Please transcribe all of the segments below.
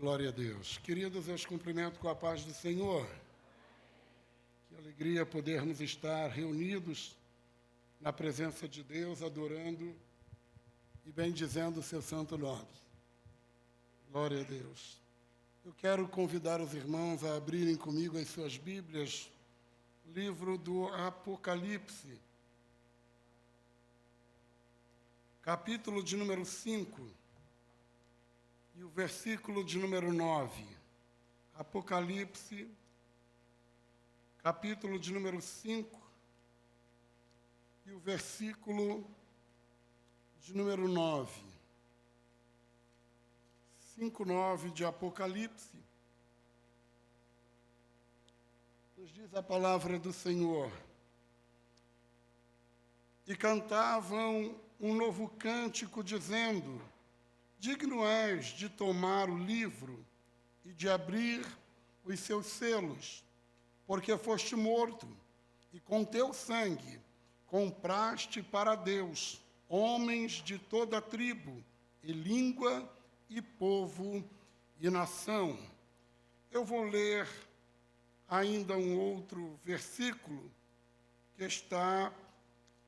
Glória a Deus. Queridos, eu os cumprimento com a paz do Senhor. Que alegria podermos estar reunidos na presença de Deus, adorando e bendizendo o seu santo nome. Glória a Deus. Eu quero convidar os irmãos a abrirem comigo as suas Bíblias, o livro do Apocalipse, capítulo de número 5. E o versículo de número 9, Apocalipse, capítulo de número 5, e o versículo de número 9. 5:9 de Apocalipse, nos diz a palavra do Senhor. E cantavam um novo cântico, dizendo: digno és de tomar o livro e de abrir os seus selos, porque foste morto, e com teu sangue compraste para Deus homens de toda tribo, e língua, e povo, e nação. Eu vou ler ainda um outro versículo que está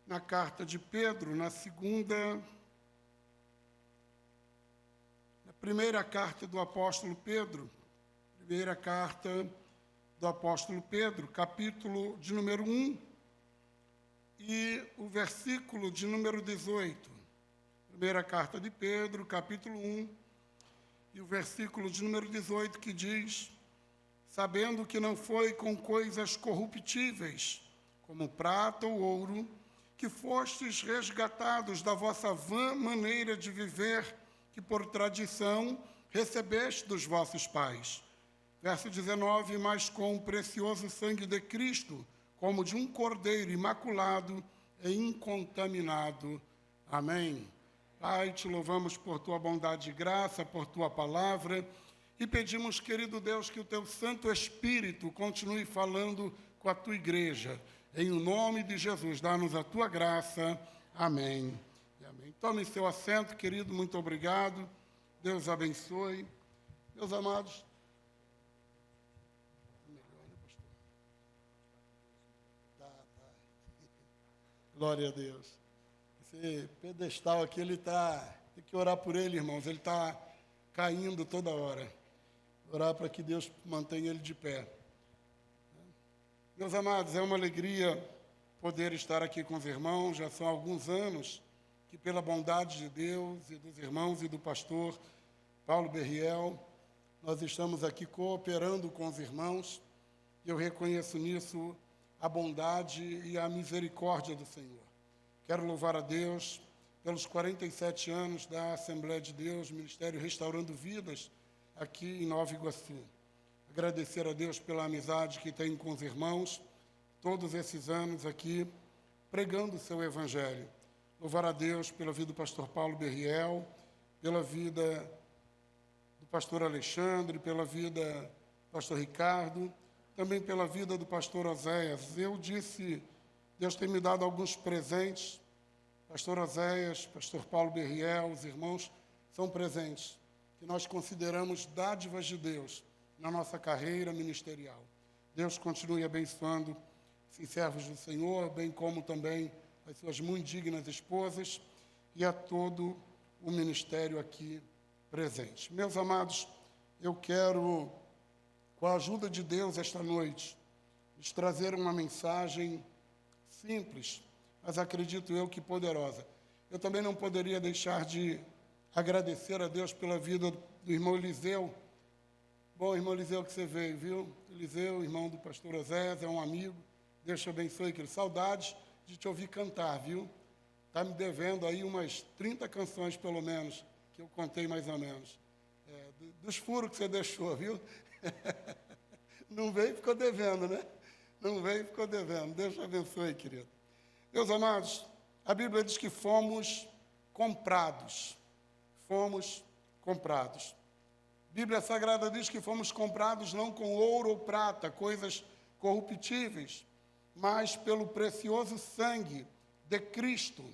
na carta de Pedro, na primeira carta do apóstolo Pedro, capítulo de número 1, e o versículo de número 18. Primeira carta de Pedro, capítulo 1, e o versículo de número 18, que diz: sabendo que não foi com coisas corruptíveis, como prata ou ouro, que fostes resgatados da vossa vã maneira de viver, que por tradição recebeste dos vossos pais. Verso 19, mas com o precioso sangue de Cristo, como de um cordeiro imaculado e incontaminado. Amém. Pai, te louvamos por tua bondade e graça, por tua palavra, e pedimos, querido Deus, que o teu Santo Espírito continue falando com a tua igreja. Em nome de Jesus, dá-nos a tua graça. Amém. Amém. Tome seu assento, querido, muito obrigado. Deus abençoe. Meus amados. Glória a Deus. Esse pedestal aqui, tem que orar por ele, irmãos. Ele está caindo toda hora. Orar para que Deus mantenha ele de pé. Meus amados, é uma alegria poder estar aqui com os irmãos. Já são alguns anos que, pela bondade de Deus e dos irmãos e do pastor Paulo Berriel, nós estamos aqui cooperando com os irmãos. Eu reconheço nisso a bondade e a misericórdia do Senhor. Quero louvar a Deus pelos 47 anos da Assembleia de Deus, Ministério Restaurando Vidas, aqui em Nova Iguaçu. Agradecer a Deus pela amizade que tenho com os irmãos, todos esses anos aqui, pregando o seu Evangelho. Louvar a Deus pela vida do pastor Paulo Berriel, pela vida do pastor Alexandre, pela vida do pastor Ricardo, também pela vida do pastor Oséias. Deus tem me dado alguns presentes. Pastor Oséias, pastor Paulo Berriel, os irmãos, são presentes que nós consideramos dádivas de Deus na nossa carreira ministerial. Deus continue abençoando esses servos do Senhor, bem como também as suas muito dignas esposas e a todo o ministério aqui presente. Meus amados, eu quero, com a ajuda de Deus esta noite, lhes trazer uma mensagem simples, mas acredito eu que poderosa. Eu também não poderia deixar de agradecer a Deus pela vida do irmão Eliseu. Bom, irmão Eliseu, que você veio, viu? Eliseu, irmão do pastor Oséias, é um amigo. Deus te abençoe, querido. Saudades de te ouvir cantar, viu? Está me devendo aí umas 30 canções, pelo menos, que eu contei mais ou menos. Dos furos que você deixou, viu? Não veio e ficou devendo, né? Não veio e ficou devendo. Deus te abençoe, querido. Meus amados, a Bíblia diz que fomos comprados. Fomos comprados. A Bíblia Sagrada diz que fomos comprados não com ouro ou prata, coisas corruptíveis, mas pelo precioso sangue de Cristo.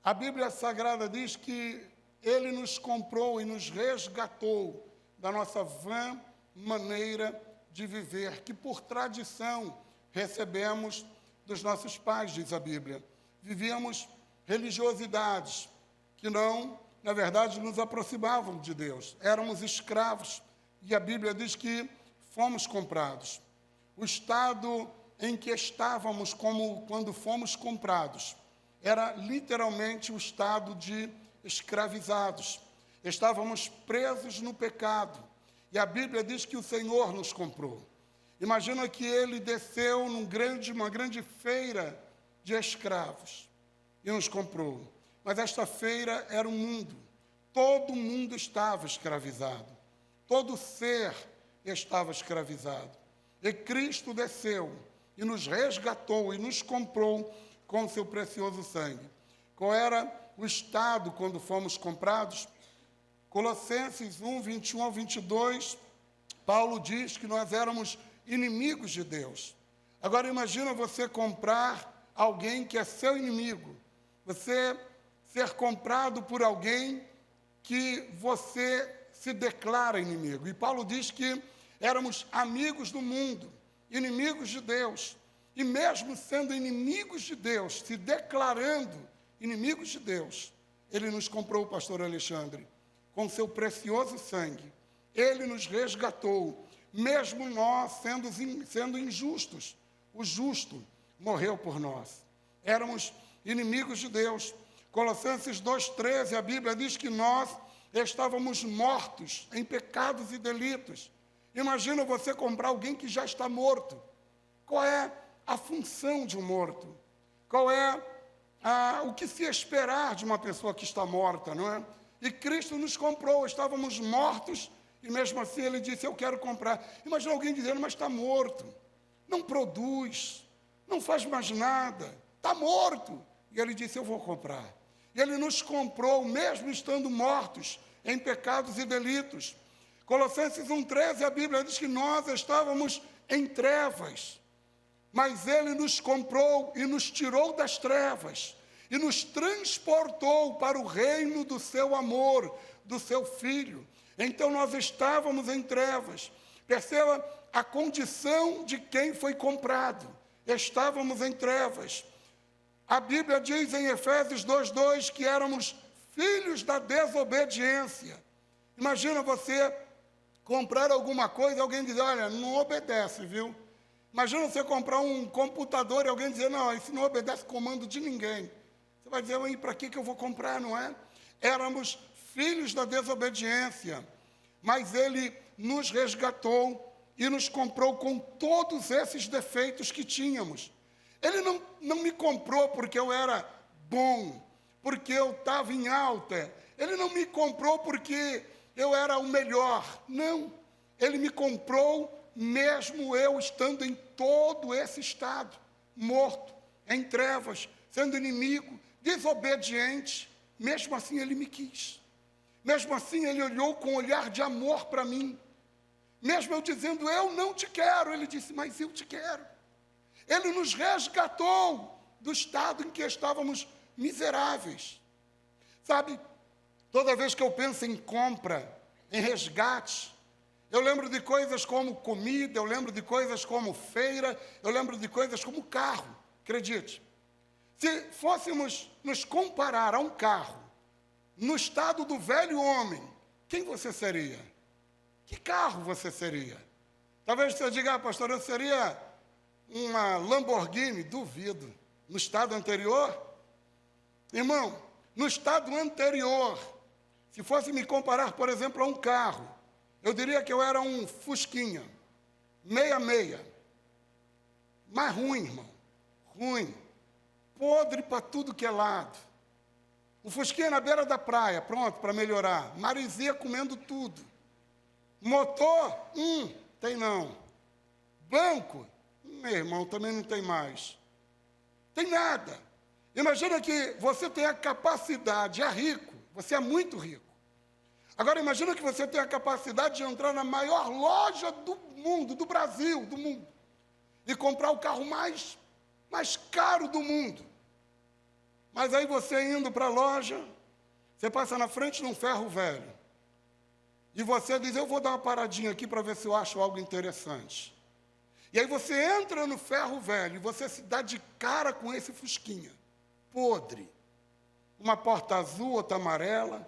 A Bíblia Sagrada diz que Ele nos comprou e nos resgatou da nossa vã maneira de viver, que por tradição recebemos dos nossos pais, diz a Bíblia. Vivíamos religiosidades que não, na verdade, nos aproximavam de Deus. Éramos escravos e a Bíblia diz que fomos comprados. O estado em que estávamos como quando fomos comprados era literalmente o estado de escravizados. Estávamos presos no pecado e a Bíblia diz que o Senhor nos comprou. Imagina que ele desceu uma grande feira de escravos e nos comprou. Mas esta feira era o mundo. Todo mundo estava escravizado. Todo ser estava escravizado. E Cristo desceu e nos resgatou e nos comprou com o seu precioso sangue. Qual era o estado quando fomos comprados? Colossenses 1, 21 ao 22, Paulo diz que nós éramos inimigos de Deus. Agora imagina você comprar alguém que é seu inimigo. Você ser comprado por alguém que você se declara inimigo. E Paulo diz que éramos amigos do mundo, inimigos de Deus. E mesmo sendo inimigos de Deus, se declarando inimigos de Deus, ele nos comprou, pastor Alexandre, com seu precioso sangue. Ele nos resgatou, mesmo nós sendo injustos. O justo morreu por nós. Éramos inimigos de Deus. Colossenses 2,13, a Bíblia diz que nós estávamos mortos em pecados e delitos. Imagina você comprar alguém que já está morto. Qual é a função de um morto? Qual é o que se esperar de uma pessoa que está morta, não é? E Cristo nos comprou, estávamos mortos, e mesmo assim ele disse, eu quero comprar. Imagina alguém dizendo, mas está morto, não produz, não faz mais nada, está morto. E ele disse, eu vou comprar. E ele nos comprou, mesmo estando mortos em pecados e delitos. Colossenses 1,13, a Bíblia diz que nós estávamos em trevas, mas ele nos comprou e nos tirou das trevas e nos transportou para o reino do seu amor, do seu Filho. Então nós estávamos em trevas. Perceba a condição de quem foi comprado. Estávamos em trevas. A Bíblia diz em Efésios 2,2 que éramos filhos da desobediência. Imagina você comprar alguma coisa e alguém dizer, olha, não obedece, viu? Imagina você comprar um computador e alguém dizer, não, isso não obedece comando de ninguém. Você vai dizer, para que eu vou comprar, não é? Éramos filhos da desobediência, mas ele nos resgatou e nos comprou com todos esses defeitos que tínhamos. Ele não me comprou porque eu era bom, porque eu estava em alta. Ele não me comprou porque eu era o melhor. Não, ele me comprou mesmo eu estando em todo esse estado, morto, em trevas, sendo inimigo, desobediente. Mesmo assim ele me quis. Mesmo assim ele olhou com um olhar de amor para mim. Mesmo eu dizendo, eu não te quero, ele disse, mas eu te quero. Ele nos resgatou do estado em que estávamos miseráveis. Sabe, toda vez que eu penso em compra, em resgate, eu lembro de coisas como comida, eu lembro de coisas como feira, eu lembro de coisas como carro, acredite. Se fôssemos nos comparar a um carro, no estado do velho homem, quem você seria? Que carro você seria? Talvez você diga, pastor, eu seria uma Lamborghini, duvido. No estado anterior? Irmão, no estado anterior, se fosse me comparar, por exemplo, a um carro, eu diria que eu era um Fusquinha, meia. Mas ruim, irmão, ruim. Podre para tudo que é lado. O Fusquinha na beira da praia, pronto, para melhorar. Marizia comendo tudo. Motor, tem não. Banco, meu irmão, também não tem mais. Tem nada. Imagina que você tem a capacidade, é rico, você é muito rico. Agora imagina que você tem a capacidade de entrar na maior loja do mundo, do Brasil, do mundo, e comprar o carro mais caro do mundo. Mas aí você indo para a loja, você passa na frente de um ferro velho. e você diz, eu vou dar uma paradinha aqui para ver se eu acho algo interessante. E aí você entra no ferro velho e você se dá de cara com esse fusquinha, podre. Uma porta azul, outra amarela.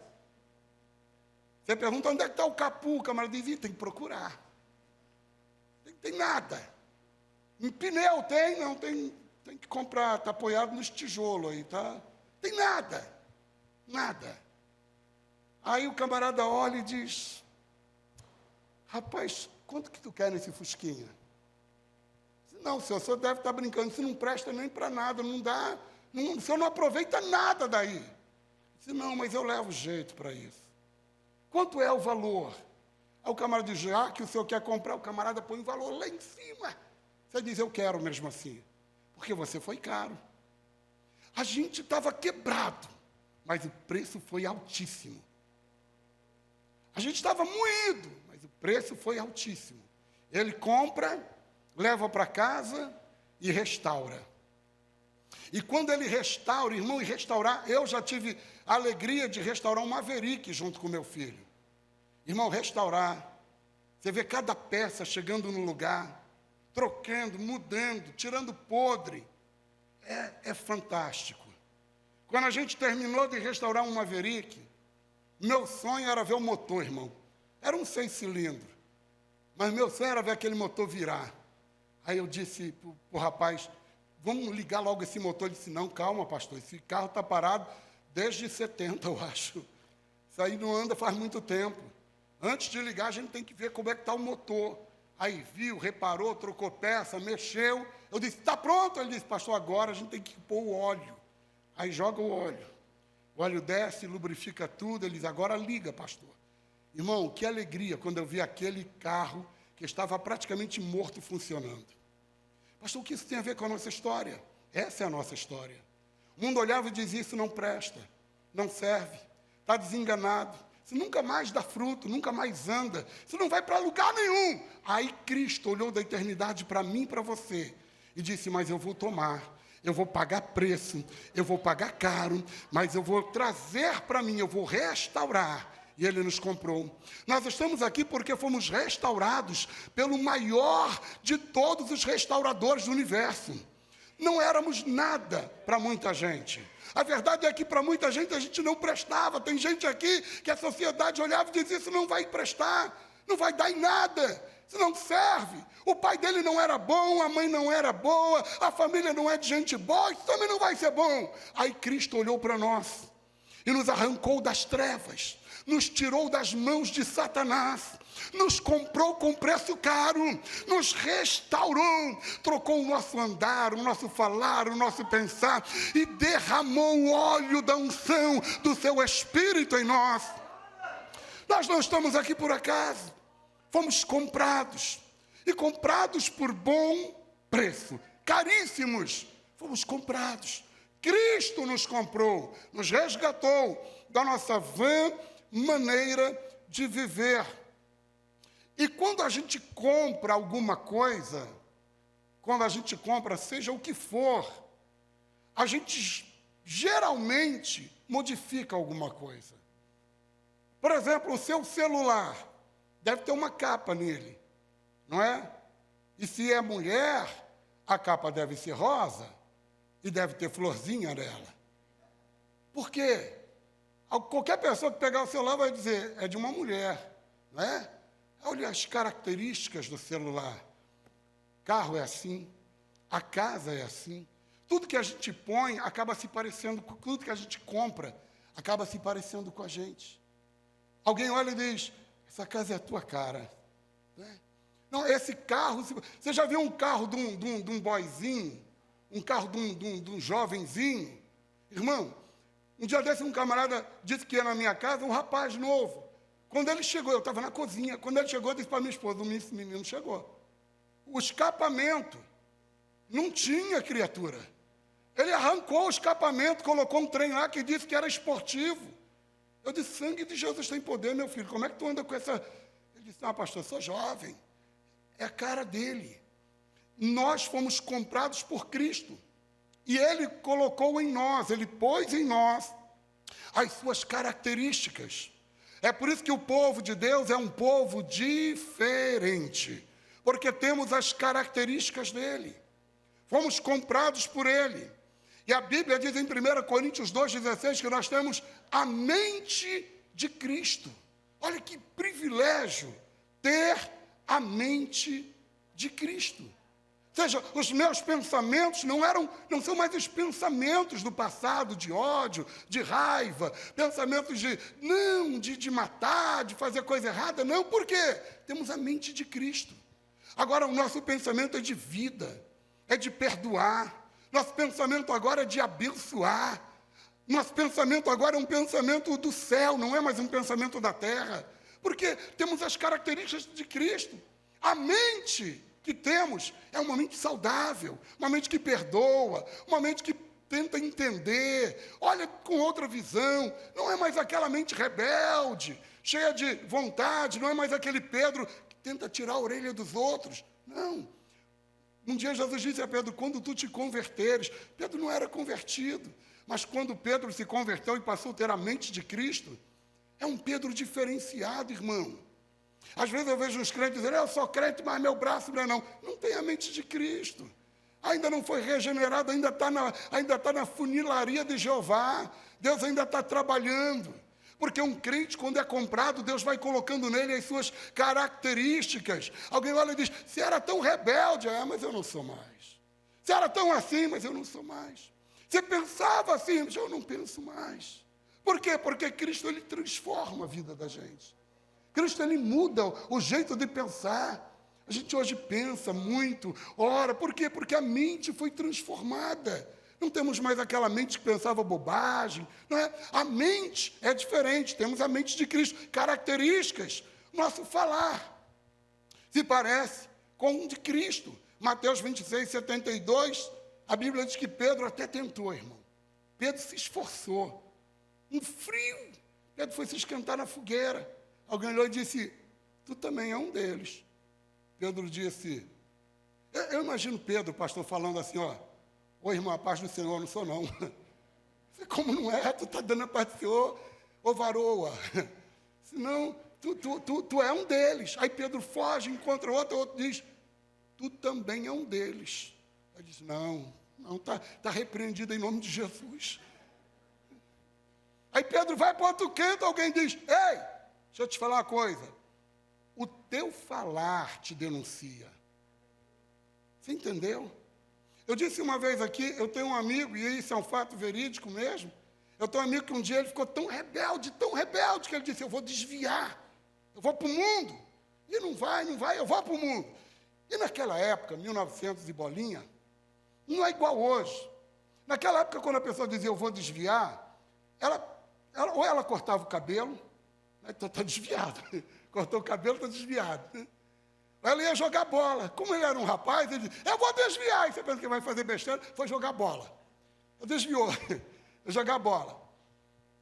Você pergunta, onde é que está o capu? O camarada diz, tem que procurar. Tem nada. Em pneu tem, não, tem que comprar, está apoiado nos tijolos aí, tá? Tem nada. Nada. Aí o camarada olha e diz, rapaz, quanto que tu quer nesse fusquinha? Não, senhor, o senhor deve estar brincando, isso não presta nem para nada, não dá, o senhor não aproveita nada daí. Eu disse, não, mas eu levo jeito para isso. Quanto é o valor? Aí o camarada diz, já que o senhor quer comprar, o camarada põe o valor lá em cima. Você diz, eu quero mesmo assim, porque você foi caro. A gente estava quebrado, mas o preço foi altíssimo. A gente estava moído, mas o preço foi altíssimo. Ele compra, leva para casa e restaura. E quando ele restaura, irmão, e restaurar, eu já tive a alegria de restaurar um Maverick junto com meu filho. Irmão, restaurar, você vê cada peça chegando no lugar, trocando, mudando, tirando podre, é fantástico. Quando a gente terminou de restaurar um Maverick, meu sonho era ver o motor, irmão. Era um 6 cilindros, mas meu sonho era ver aquele motor virar. Aí eu disse para o rapaz, vamos ligar logo esse motor. Ele disse, não, calma, pastor, esse carro está parado desde 70, eu acho. Isso aí não anda faz muito tempo. Antes de ligar, a gente tem que ver como é que está o motor. Aí viu, reparou, trocou peça, mexeu. Eu disse, está pronto? Ele disse, pastor, agora a gente tem que pôr o óleo. Aí joga o óleo. O óleo desce, lubrifica tudo. Ele diz, agora liga, pastor. Irmão, que alegria quando eu vi aquele carro que estava praticamente morto funcionando. Pastor, o que isso tem a ver com a nossa história? Essa é a nossa história. O mundo olhava e dizia, isso não presta, não serve, está desenganado, isso nunca mais dá fruto, nunca mais anda, isso não vai para lugar nenhum. Aí Cristo olhou da eternidade para mim e para você e disse, mas eu vou tomar, eu vou pagar preço, eu vou pagar caro, mas eu vou trazer para mim, eu vou restaurar. E Ele nos comprou. Nós estamos aqui porque fomos restaurados pelo maior de todos os restauradores do universo. Não éramos nada para muita gente. A verdade é que para muita gente a gente não prestava. Tem gente aqui que a sociedade olhava e dizia, isso não vai prestar, não vai dar em nada, isso não serve. O pai dele não era bom, a mãe não era boa, a família não é de gente boa, isso também não vai ser bom. Aí Cristo olhou para nós e nos arrancou das trevas, nos tirou das mãos de Satanás, nos comprou com preço caro, nos restaurou, trocou o nosso andar, o nosso falar, o nosso pensar e derramou o óleo da unção do seu Espírito em nós. Nós não estamos aqui por acaso, fomos comprados e comprados por bom preço, caríssimos, fomos comprados. Cristo nos comprou, nos resgatou da nossa vã maneira de viver. E quando a gente compra alguma coisa, quando a gente compra, seja o que for, a gente geralmente modifica alguma coisa. Por exemplo, o seu celular deve ter uma capa nele, não é? E se é mulher, a capa deve ser rosa e deve ter florzinha nela. Por quê? Qualquer pessoa que pegar o celular vai dizer, é de uma mulher, não é? Olha as características do celular. O carro é assim, a casa é assim. Tudo que a gente põe acaba se parecendo, tudo que a gente compra acaba se parecendo com a gente. Alguém olha e diz, essa casa é a tua cara. Não é? Não, esse carro, você já viu um carro de um boyzinho, um carro de um jovenzinho? Irmão, um dia desse um camarada disse que ia na minha casa, um rapaz novo. Quando ele chegou, eu estava na cozinha, quando ele chegou, eu disse para minha esposa, o menino chegou. O escapamento não tinha criatura. Ele arrancou o escapamento, colocou um trem lá que disse que era esportivo. Eu disse, sangue de Jesus tem poder, meu filho, como é que tu anda com essa... Ele disse, não, pastor, eu sou jovem. É a cara dele. Nós fomos comprados por Cristo. E Ele colocou em nós, Ele pôs em nós as suas características. É por isso que o povo de Deus é um povo diferente, porque temos as características dele. Fomos comprados por ele. E a Bíblia diz em 1 Coríntios 2,16 que nós temos a mente de Cristo. Olha que privilégio ter a mente de Cristo. Ou seja, os meus pensamentos não são mais os pensamentos do passado, de ódio, de raiva, pensamentos de matar, de fazer coisa errada. Não, por quê? Temos a mente de Cristo. Agora o nosso pensamento é de vida, é de perdoar. Nosso pensamento agora é de abençoar. Nosso pensamento agora é um pensamento do céu, não é mais um pensamento da terra. Porque temos as características de Cristo. A mente que temos é uma mente saudável, uma mente que perdoa, uma mente que tenta entender, olha com outra visão. Não é mais aquela mente rebelde, cheia de vontade, não é mais aquele Pedro que tenta tirar a orelha dos outros. Não. Um dia Jesus disse a Pedro, quando tu te converteres, Pedro não era convertido, mas quando Pedro se converteu e passou a ter a mente de Cristo, é um Pedro diferenciado, irmão. Às vezes eu vejo uns crentes dizendo, eu sou crente, mas meu braço não é não. Não tem a mente de Cristo. Ainda não foi regenerado, ainda está na funilaria de Jeová. Deus ainda está trabalhando. Porque um crente, quando é comprado, Deus vai colocando nele as suas características. Alguém olha e diz, se era tão rebelde, mas eu não sou mais. Se era tão assim, mas eu não sou mais. Você pensava assim, mas eu não penso mais. Por quê? Porque Cristo, ele transforma a vida da gente. Cristo, ele muda o jeito de pensar. A gente hoje pensa muito, ora, por quê? Porque a mente foi transformada. Não temos mais aquela mente que pensava bobagem, não é? A mente é diferente, temos a mente de Cristo. Características, nosso falar se parece com o de Cristo. Mateus 26, 72, a Bíblia diz que Pedro até tentou, irmão. Pedro se esforçou. Um frio, Pedro foi se esquentar na fogueira. Alguém olhou e disse, tu também é um deles. Pedro disse, eu imagino Pedro, pastor, falando assim, ô irmão, a paz do Senhor, não sou não. Como não é? Tu está dando a paz do Senhor, ô varoa. Senão, tu é um deles. Aí Pedro foge, encontra outro diz, tu também é um deles. Ele diz, não, está repreendido em nome de Jesus. Aí Pedro vai para outro canto, alguém diz, ei, deixa eu te falar uma coisa, o teu falar te denuncia. Você entendeu? Eu disse uma vez aqui, eu tenho um amigo, e isso é um fato verídico mesmo, eu tenho um amigo que um dia ele ficou tão rebelde, que ele disse, eu vou desviar, eu vou para o mundo. E não vai, eu vou para o mundo. E naquela época, 1900 e bolinha, não é igual hoje. Naquela época, quando a pessoa dizia, eu vou desviar, ou ela cortava o cabelo, está desviado, cortou o cabelo, está desviado. Ela ia jogar bola. Como ele era um rapaz, ele disse, eu vou desviar. E você pensa que vai fazer besteira, foi jogar bola. Ele desviou, jogar bola.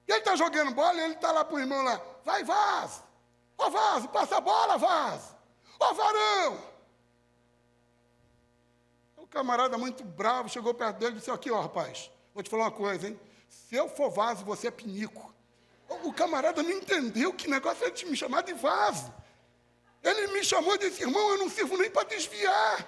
E ele está jogando bola e ele está lá para o irmão lá, vai, Vaso. Ô, Vaso, passa a bola, Vaso. Ô, varão. O camarada muito bravo chegou perto dele e disse, aqui, rapaz, vou te falar uma coisa, hein. Se eu for Vaso, você é pinico. O camarada não entendeu que negócio é de me chamar de Vaso. Ele me chamou e disse, irmão, eu não sirvo nem para desviar.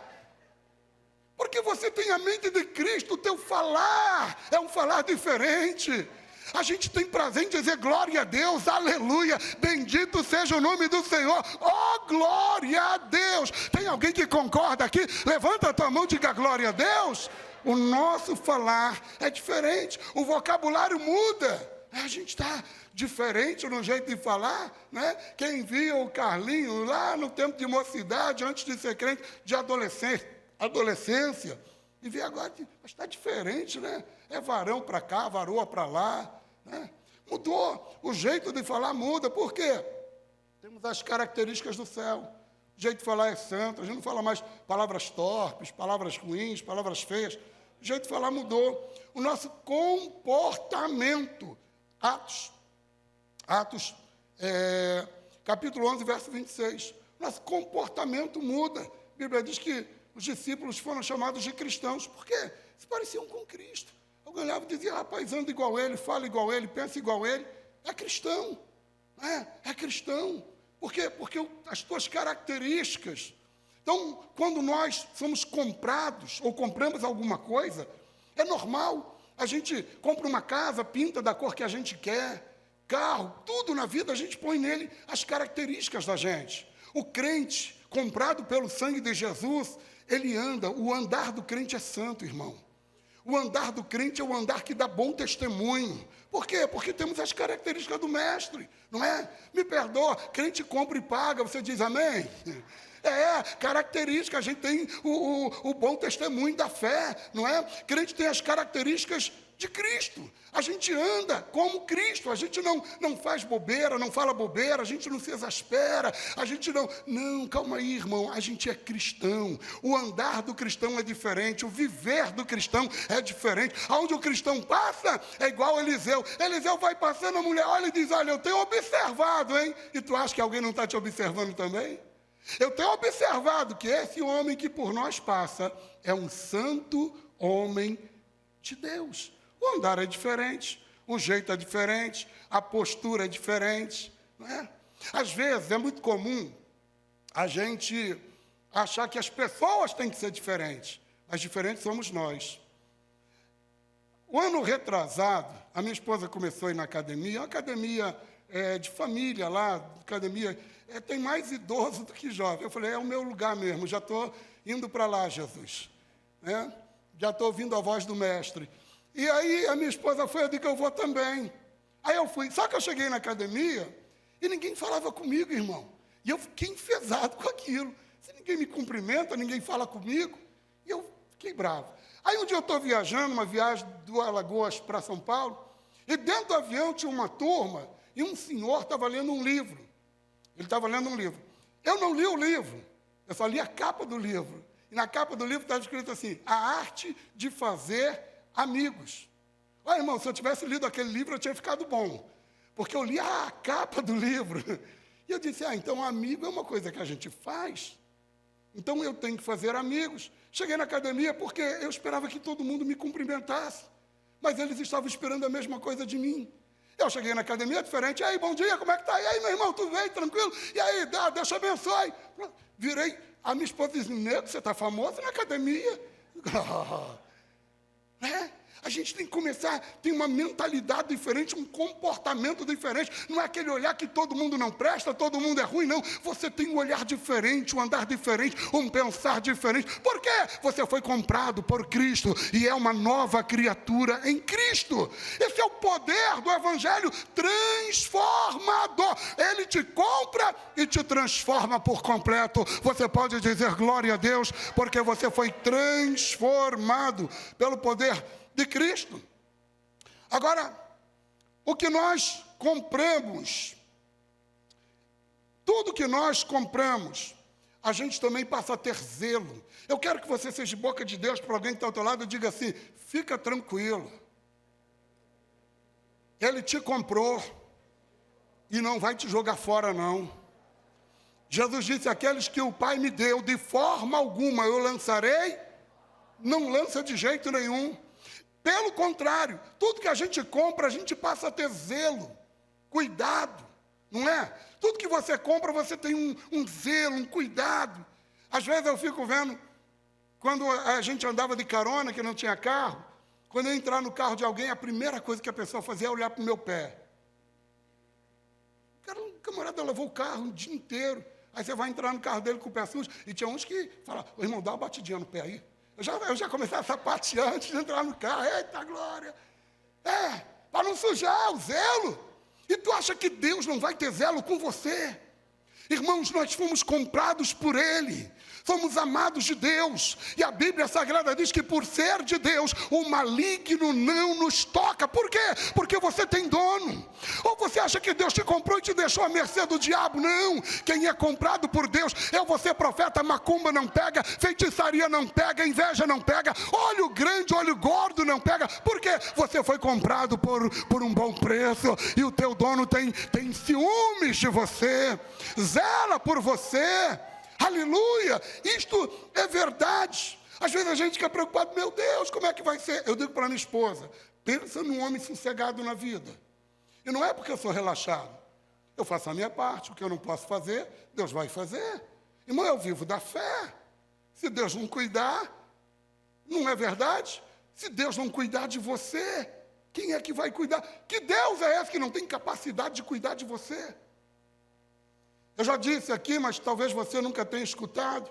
Porque você tem a mente de Cristo, o teu falar é um falar diferente. A gente tem prazer em dizer glória a Deus, aleluia, bendito seja o nome do Senhor. Oh, glória a Deus. Tem alguém que concorda aqui? Levanta a tua mão e diga glória a Deus. O nosso falar é diferente, o vocabulário muda. A gente está diferente no jeito de falar, né? Quem via o Carlinho lá no tempo de mocidade, antes de ser crente, de adolescência, e vê agora, mas está diferente, né? É varão para cá, varoa para lá, né? Mudou, o jeito de falar muda, por quê? Temos as características do céu, o jeito de falar é santo, a gente não fala mais palavras torpes, palavras ruins, palavras feias, o jeito de falar mudou, o nosso comportamento. Atos, capítulo 11, verso 26. Nosso comportamento muda. A Bíblia diz que os discípulos foram chamados de cristãos. Por quê? Se pareciam com Cristo. Alguém olhava e dizia, rapaz, anda igual ele, fala igual ele, pensa igual ele. É cristão. É cristão. Por quê? Porque as tuas características. Então, quando nós somos comprados ou compramos alguma coisa, é normal. A gente compra uma casa, pinta da cor que a gente quer, carro, tudo na vida a gente põe nele as características da gente. O crente, comprado pelo sangue de Jesus, ele anda, o andar do crente é santo, irmão. O andar do crente é o andar que dá bom testemunho. Por quê? Porque temos as características do mestre, não é? Me perdoa, crente compra e paga, você diz amém? Característica, a gente tem o bom testemunho da fé, não é? Crente tem as características de Cristo. A gente anda como Cristo, a gente não faz bobeira, não fala bobeira, a gente não se exaspera, a gente não, calma aí, irmão, a gente é cristão. O andar do cristão é diferente, o viver do cristão é diferente. Aonde o cristão passa, é igual Eliseu. Eliseu vai passando, a mulher olha e diz, olha, eu tenho observado, hein? E tu acha que alguém não está te observando também? Eu tenho observado que esse homem que por nós passa é um santo homem de Deus. O andar é diferente, o jeito é diferente, a postura é diferente, não é? Às vezes é muito comum a gente achar que as pessoas têm que ser diferentes, mas diferentes somos nós. O ano retrasado, a minha esposa começou a ir na academia, uma academia de família lá, academia, tem mais idoso do que jovem. Eu falei, é o meu lugar mesmo, já estou indo para lá, Jesus. Já estou ouvindo a voz do mestre. E aí a minha esposa foi, eu disse que eu vou também. Aí eu fui, só que eu cheguei na academia e ninguém falava comigo, irmão. E eu fiquei enfesado com aquilo. Se ninguém me cumprimenta, ninguém fala comigo, e eu fiquei bravo. Aí um dia eu estou viajando, uma viagem do Alagoas para São Paulo, e dentro do avião tinha uma turma, e um senhor estava lendo um livro. Ele estava lendo um livro. Eu não li o livro, eu só li a capa do livro. E na capa do livro estava escrito assim, a arte de fazer amigos. Olha, irmão, se eu tivesse lido aquele livro, eu tinha ficado bom. Porque eu li a capa do livro. E eu disse, então amigo é uma coisa que a gente faz. Então eu tenho que fazer amigos. Cheguei na academia porque eu esperava que todo mundo me cumprimentasse. Mas eles estavam esperando a mesma coisa de mim. Eu cheguei na academia diferente. E aí, bom dia, como é que tá? E aí, meu irmão, tudo bem? Tranquilo? E aí, Deus te abençoe. Virei, a minha esposa disse, nego, você está famoso na academia? A gente tem que começar, tem uma mentalidade diferente, um comportamento diferente. Não é aquele olhar que todo mundo não presta, todo mundo é ruim, não. Você tem um olhar diferente, um andar diferente, um pensar diferente. Por quê? Você foi comprado por Cristo e é uma nova criatura em Cristo. Esse é o poder do Evangelho transformador. Ele te compra e te transforma por completo. Você pode dizer glória a Deus, porque você foi transformado pelo poder de Cristo. Agora, o que nós compramos, tudo que nós compramos, a gente também passa a ter zelo. Eu quero que você seja boca de Deus para alguém que está ao teu lado e diga assim, fica tranquilo. Ele te comprou e não vai te jogar fora, não. Jesus disse, aqueles que o Pai me deu, de forma alguma eu lançarei, não lança de jeito nenhum. Pelo contrário, tudo que a gente compra, a gente passa a ter zelo, cuidado, não é? Tudo que você compra, você tem um zelo, um cuidado. Às vezes eu fico vendo, quando a gente andava de carona, que não tinha carro, quando eu entrar no carro de alguém, a primeira coisa que a pessoa fazia é olhar para o meu pé. O camarada levou o carro um dia inteiro, aí você vai entrar no carro dele com o pé sujo, e tinha uns que falam, irmão, dá uma batidinha no pé aí. Eu já comecei a sapatear antes de entrar no carro. Eita, glória! Para não sujar o zelo. E tu acha que Deus não vai ter zelo com você? Irmãos, nós fomos comprados por Ele. Somos amados de Deus. E a Bíblia Sagrada diz que por ser de Deus, o maligno não nos toca. Por quê? Porque você tem dono. Ou você acha que Deus te comprou e te deixou à mercê do diabo? Não. Quem é comprado por Deus, eu vou ser profeta, macumba não pega, feitiçaria não pega, inveja não pega, olho grande, olho gordo não pega. Por quê? Você foi comprado por um bom preço e o teu dono tem ciúmes de você. Zela por você. Aleluia, isto é verdade. Às vezes a gente fica preocupado, meu Deus, como é que vai ser? Eu digo para minha esposa, pensa num homem sossegado na vida. E não é porque eu sou relaxado, Eu faço a minha parte, o que eu não posso fazer, Deus vai fazer. Irmão, eu vivo da fé. Se Deus não cuidar, não é verdade? Se Deus não cuidar de você, quem é que vai cuidar? Que Deus é esse que não tem capacidade de cuidar de você? Eu já disse aqui, mas talvez você nunca tenha escutado.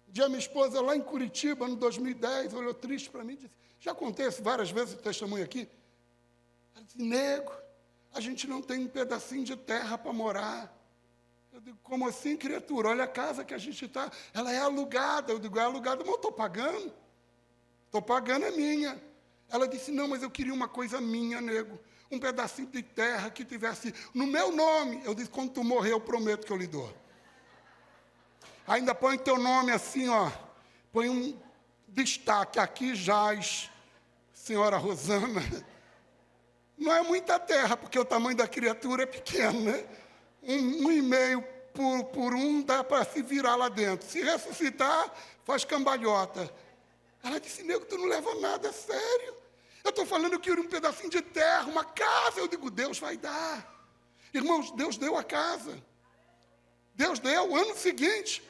Um dia minha esposa lá em Curitiba, no 2010, olhou triste para mim e disse, já contei isso várias vezes, o testemunho aqui. Ela disse, nego, a gente não tem um pedacinho de terra para morar. Eu digo, como assim, criatura? Olha a casa que a gente está. Ela é alugada. Eu digo, é alugada, mas eu estou pagando. Estou pagando, é minha. Ela disse, não, mas eu queria uma coisa minha, nego. Um pedacinho de terra que tivesse no meu nome. Eu disse, quando tu morrer, eu prometo que eu lhe dou. Ainda põe teu nome assim, ó. Põe um destaque, aqui jaz, senhora Rosana. Não é muita terra, porque o tamanho da criatura é pequeno, né? 1,5 por 1 dá para se virar lá dentro. Se ressuscitar, faz cambalhota. Ela disse, nego, tu não leva nada a sério. Eu estou falando que eu queria um pedacinho de terra, uma casa. Eu digo, Deus vai dar. Irmãos, Deus deu a casa. Deus deu o ano seguinte.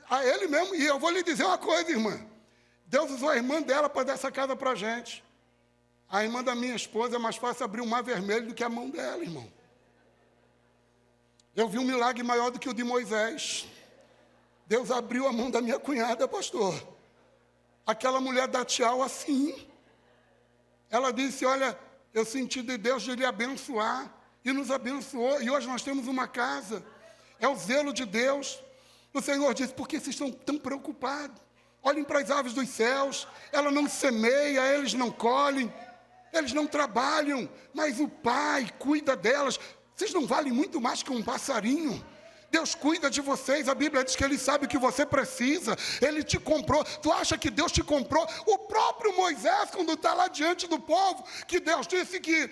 A ele mesmo. E eu vou lhe dizer uma coisa, irmã. Deus usou a irmã dela para dar essa casa para a gente. A irmã da minha esposa é mais fácil abrir o mar vermelho do que a mão dela, irmão. Eu vi um milagre maior do que o de Moisés. Deus abriu a mão da minha cunhada, pastor. Aquela mulher dá tchau assim. Ela disse, olha, eu senti de Deus de lhe abençoar. E nos abençoou. E hoje nós temos uma casa. É o zelo de Deus. O Senhor disse, por que vocês estão tão preocupados? Olhem para as aves dos céus. Ela não semeia, eles não colhem. Eles não trabalham. Mas o Pai cuida delas. Vocês não valem muito mais que um passarinho. Deus cuida de vocês. A Bíblia diz que Ele sabe o que você precisa. Ele te comprou. Tu acha que Deus te comprou? O próprio Moisés, quando está lá diante do povo, que Deus disse que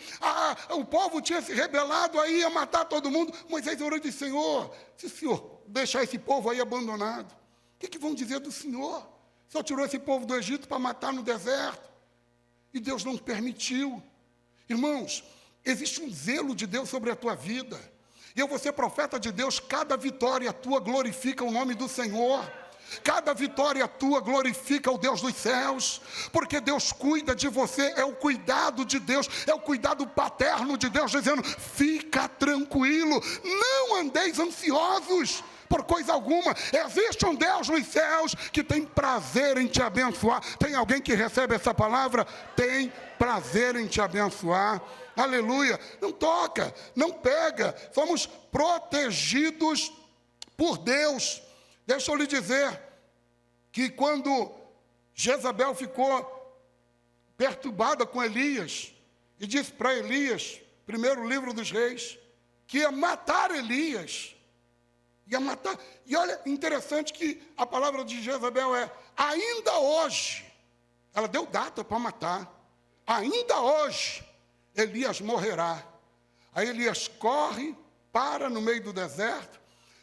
o povo tinha se rebelado, aí ia matar todo mundo. Moisés orou e disse, Senhor, se o Senhor deixar esse povo aí abandonado, o que vão dizer do Senhor? O Senhor tirou esse povo do Egito para matar no deserto. E Deus não permitiu. Irmãos, existe um zelo de Deus sobre a tua vida. E eu vou ser profeta de Deus, cada vitória tua glorifica o nome do Senhor. Cada vitória tua glorifica o Deus dos céus. Porque Deus cuida de você, é o cuidado de Deus, é o cuidado paterno de Deus, dizendo, fica tranquilo, não andeis ansiosos por coisa alguma. Existe um Deus nos céus que tem prazer em te abençoar. Tem alguém que recebe essa palavra? Tem prazer em te abençoar. Aleluia. Não toca, não pega. Somos protegidos por Deus. Deixa eu lhe dizer que quando Jezabel ficou perturbada com Elias e disse para Elias, primeiro livro dos reis, que ia matar Elias. Ia matar. E olha, interessante que a palavra de Jezabel é, ainda hoje, ela deu data para matar, ainda hoje, Elias morrerá. Aí Elias corre, para no meio do deserto,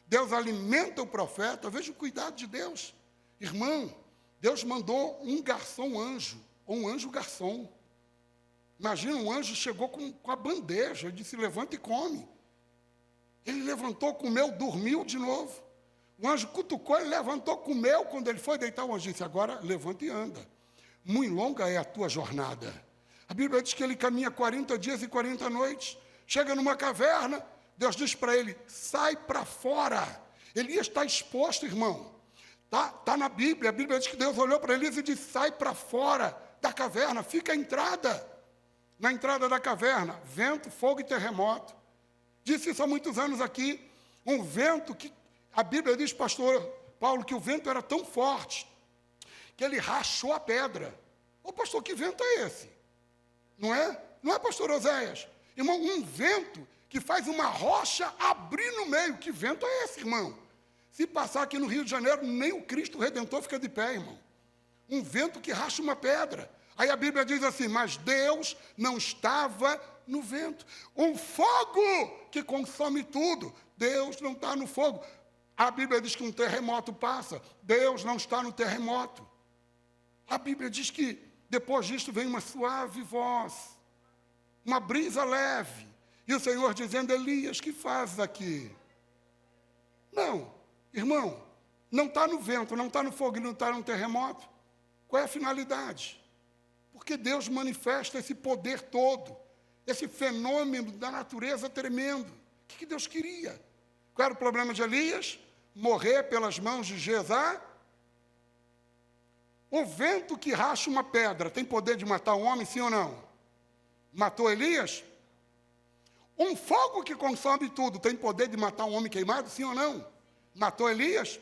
Deus alimenta o profeta, veja o cuidado de Deus. Irmão, Deus mandou um garçom anjo, ou um anjo garçom. Imagina, um anjo chegou com a bandeja, ele disse, levanta e come. Ele levantou, comeu, dormiu de novo. O anjo cutucou, ele levantou, comeu. Quando ele foi deitar, o anjo disse, agora levanta e anda. Muito longa é a tua jornada. A Bíblia diz que ele caminha 40 dias e 40 noites. Chega numa caverna, Deus diz para ele, sai para fora. Elias está exposto, irmão. Tá na Bíblia. A Bíblia diz que Deus olhou para Elias e disse, sai para fora da caverna, fica à entrada. Na entrada da caverna, vento, fogo e terremoto. Disse isso há muitos anos aqui, um vento que, a Bíblia diz, pastor Paulo, que o vento era tão forte, que ele rachou a pedra. Ô pastor, que vento é esse? Não é? Não é, pastor Oséias? Irmão, um vento que faz uma rocha abrir no meio. Que vento é esse, irmão? Se passar aqui no Rio de Janeiro, nem o Cristo Redentor fica de pé, irmão. Um vento que racha uma pedra. Aí a Bíblia diz assim, mas Deus não estava no vento. Um fogo que consome tudo. Deus não está no fogo. A Bíblia diz que um terremoto passa. Deus não está no terremoto. A Bíblia diz que depois disto vem uma suave voz, uma brisa leve, E o Senhor dizendo, Elias, que fazes aqui? Não, irmão, não está no vento, não está no fogo, não está no terremoto. Qual é a finalidade? Porque Deus manifesta esse poder todo, esse fenômeno da natureza tremendo. O que Deus queria? Qual era o problema de Elias? Morrer pelas mãos de Jezabel. O vento que racha uma pedra tem poder de matar um homem, sim ou não? Matou Elias? Um fogo que consome tudo tem poder de matar um homem queimado, sim ou não? Matou Elias?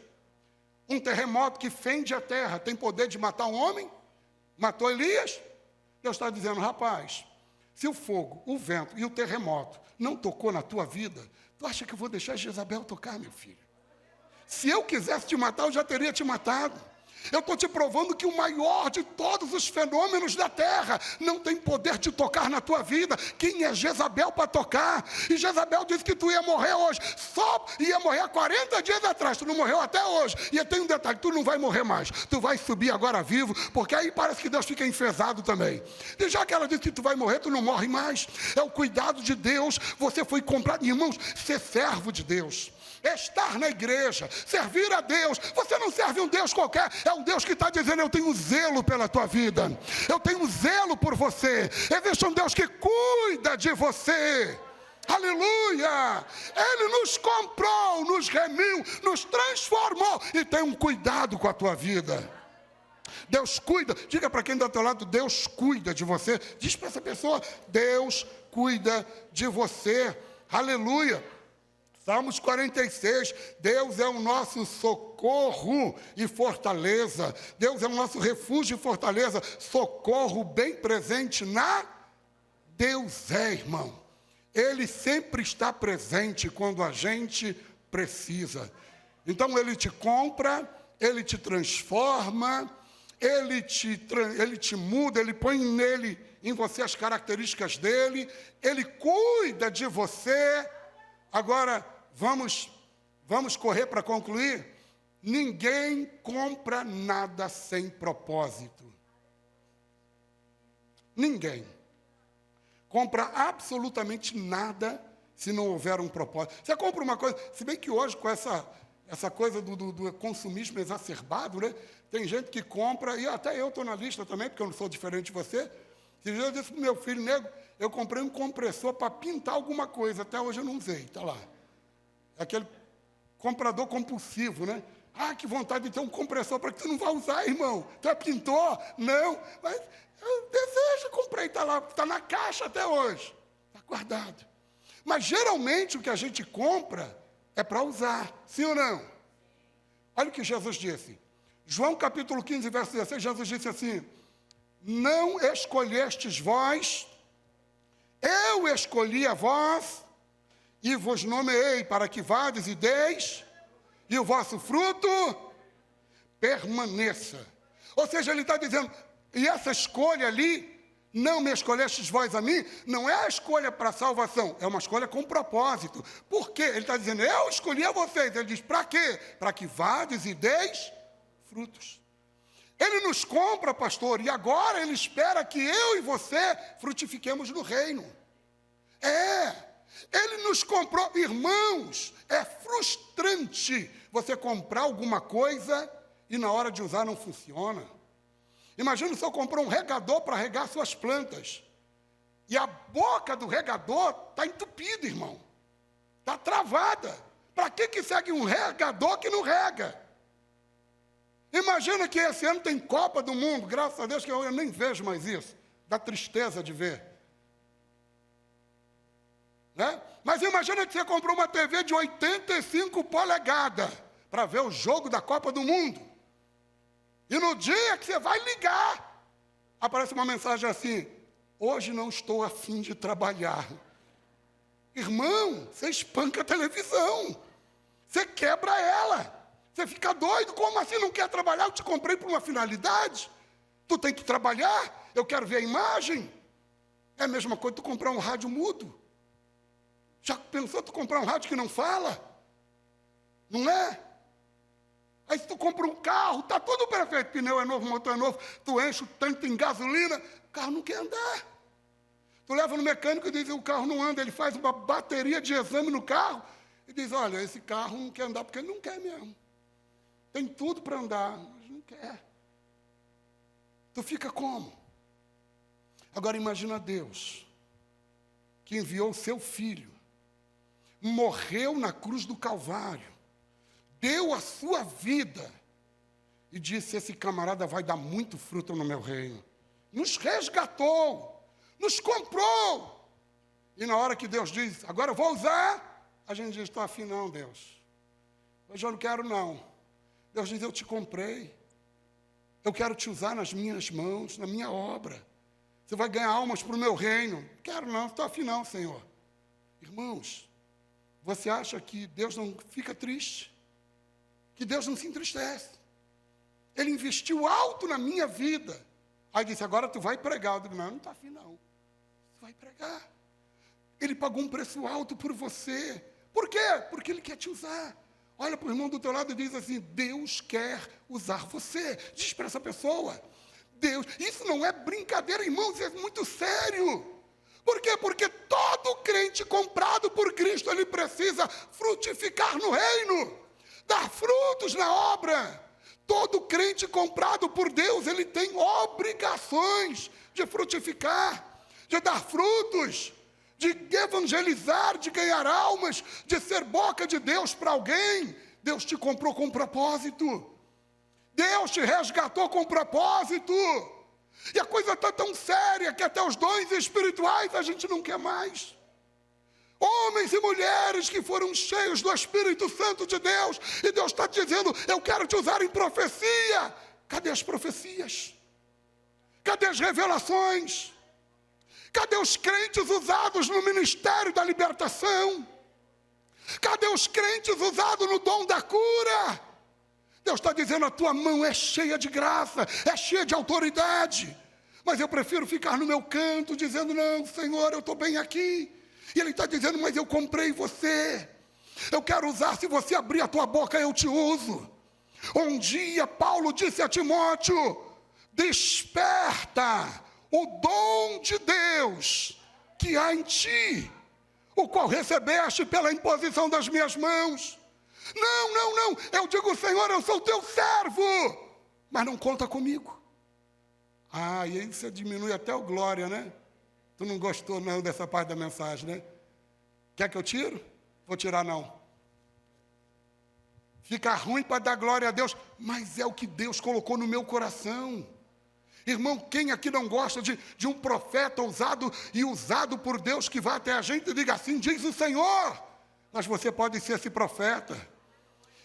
Um terremoto que fende a terra tem poder de matar um homem? Matou Elias? Deus está dizendo, rapaz, se o fogo, o vento e o terremoto não tocou na tua vida, tu acha que eu vou deixar Jezabel tocar, meu filho? Se eu quisesse te matar, eu já teria te matado. Eu estou te provando que o maior de todos os fenômenos da terra não tem poder de tocar na tua vida. Quem é Jezabel para tocar? E Jezabel disse que tu ia morrer hoje. Só ia morrer há 40 dias atrás. Tu não morreu até hoje. E tem um detalhe, tu não vai morrer mais. Tu vai subir agora vivo, porque aí parece que Deus fica enfesado também. E já que ela disse que tu vai morrer, tu não morre mais. É o cuidado de Deus. Você foi comprado. Irmãos, ser servo de Deus, estar na igreja, servir a Deus. Você não serve um Deus qualquer, é um Deus que está dizendo, eu tenho zelo pela tua vida, eu tenho zelo por você, existe um Deus que cuida de você. Aleluia! Ele nos comprou, nos remiu, nos transformou e tem um cuidado com a tua vida. Deus cuida, diga para quem está ao teu lado, Deus cuida de você. Diz para essa pessoa, Deus cuida de você. Aleluia! Salmos 46, Deus é o nosso socorro e fortaleza. Deus é o nosso refúgio e fortaleza. Socorro bem presente na... Deus é, irmão. Ele sempre está presente quando a gente precisa. Então Ele te compra, Ele te transforma, Ele te muda, Ele põe em você as características dEle, Ele cuida de você. Agora, vamos correr para concluir? Ninguém compra nada sem propósito. Ninguém compra absolutamente nada se não houver um propósito. Você compra uma coisa, se bem que hoje com essa coisa do consumismo exacerbado, né? Tem gente que compra, e até eu estou na lista também, porque eu não sou diferente de você. Eu disse para o meu filho, nego, eu comprei um compressor para pintar alguma coisa, até hoje eu não usei, está lá. Aquele comprador compulsivo, né? Ah, que vontade de ter um compressor para que tu não vai usar, irmão. Tu é pintor? Não. Mas eu desejo, comprei, está lá, está na caixa até hoje. Está guardado. Mas geralmente o que a gente compra é para usar, sim ou não? Olha o que Jesus disse. João capítulo 15, verso 16, Jesus disse assim, não escolhestes vós, eu escolhi a vós, e vos nomeei para que vades e deis, e o vosso fruto permaneça. Ou seja, ele está dizendo, e essa escolha ali, não me escolhestes vós a mim, não é a escolha para a salvação, é uma escolha com propósito. Por quê? Ele está dizendo, eu escolhi a vocês. Ele diz, para quê? Para que vades e deis frutos. Ele nos compra, pastor, e agora ele espera que eu e você frutifiquemos no reino. Ele nos comprou. Irmãos, é frustrante você comprar alguma coisa e na hora de usar não funciona. Imagina se eu comprar um regador para regar suas plantas. E a boca do regador está entupida, irmão. Está travada. Para que segue um regador que não rega? Imagina que esse ano tem Copa do Mundo. Graças a Deus que eu nem vejo mais isso. Dá tristeza de ver. Né? Mas imagina que você comprou uma TV de 85 polegadas para ver o jogo da Copa do Mundo. E no dia que você vai ligar, aparece uma mensagem assim, hoje não estou a fim de trabalhar. Irmão, você espanca a televisão. Você quebra ela. Você fica doido, como assim não quer trabalhar? Eu te comprei por uma finalidade. Tu tem que trabalhar, eu quero ver a imagem. É a mesma coisa tu comprar um rádio mudo. Já pensou tu comprar um rádio que não fala? Não é? Aí se tu compra um carro, está tudo perfeito, pneu é novo, motor é novo, tu enche o tanque em gasolina, o carro não quer andar. Tu leva no mecânico e diz que o carro não anda, ele faz uma bateria de exame no carro e diz, olha, esse carro não quer andar porque ele não quer mesmo. Tem tudo para andar, mas não quer. Tu fica como? Agora imagina Deus, que enviou o seu filho, morreu na cruz do Calvário, deu a sua vida e disse, esse camarada vai dar muito fruto no meu reino. Nos resgatou, nos comprou. E na hora que Deus diz, agora eu vou usar, a gente diz, estou afim não, Deus. Hoje eu não quero não. Deus diz, eu te comprei. Eu quero te usar nas minhas mãos, na minha obra. Você vai ganhar almas para o meu reino. Quero não, estou afim não, Senhor. Irmãos, você acha que Deus não fica triste? Que Deus não se entristece? Ele investiu alto na minha vida. Aí disse, agora tu vai pregar. Eu digo, não estou afim não. Tu vai pregar. Ele pagou um preço alto por você. Por quê? Porque Ele quer te usar. Olha para o irmão do teu lado e diz assim, Deus quer usar você. Diz para essa pessoa, Deus, isso não é brincadeira, irmãos, isso é muito sério. Por quê? Porque todo crente comprado por Cristo, ele precisa frutificar no reino, dar frutos na obra. Todo crente comprado por Deus, ele tem obrigações de frutificar, de dar frutos, de evangelizar, de ganhar almas, de ser boca de Deus para alguém. Deus te comprou com propósito. Deus te resgatou com propósito. E a coisa está tão séria que até os dons espirituais a gente não quer mais. Homens e mulheres que foram cheios do Espírito Santo de Deus, e Deus está dizendo, eu quero te usar em profecia. Cadê as profecias? Cadê as revelações? Cadê os crentes usados no ministério da libertação? Cadê os crentes usados no dom da cura? Deus está dizendo, a tua mão é cheia de graça, é cheia de autoridade. Mas eu prefiro ficar no meu canto, dizendo, não, Senhor, eu estou bem aqui. E Ele está dizendo, mas eu comprei você. Eu quero usar, se você abrir a tua boca, eu te uso. Um dia, Paulo disse a Timóteo, desperta o dom de Deus que há em ti, o qual recebeste pela imposição das minhas mãos. Não, eu digo, Senhor, eu sou teu servo, mas não conta comigo. E aí você diminui até o glória, né? Tu não gostou não dessa parte da mensagem, né? Quer que eu tiro? Vou tirar não. Fica ruim para dar glória a Deus, mas é o que Deus colocou no meu coração. Irmão, quem aqui não gosta de um profeta ousado e usado por Deus que vá até a gente e diga assim, diz o Senhor, mas você pode ser esse profeta.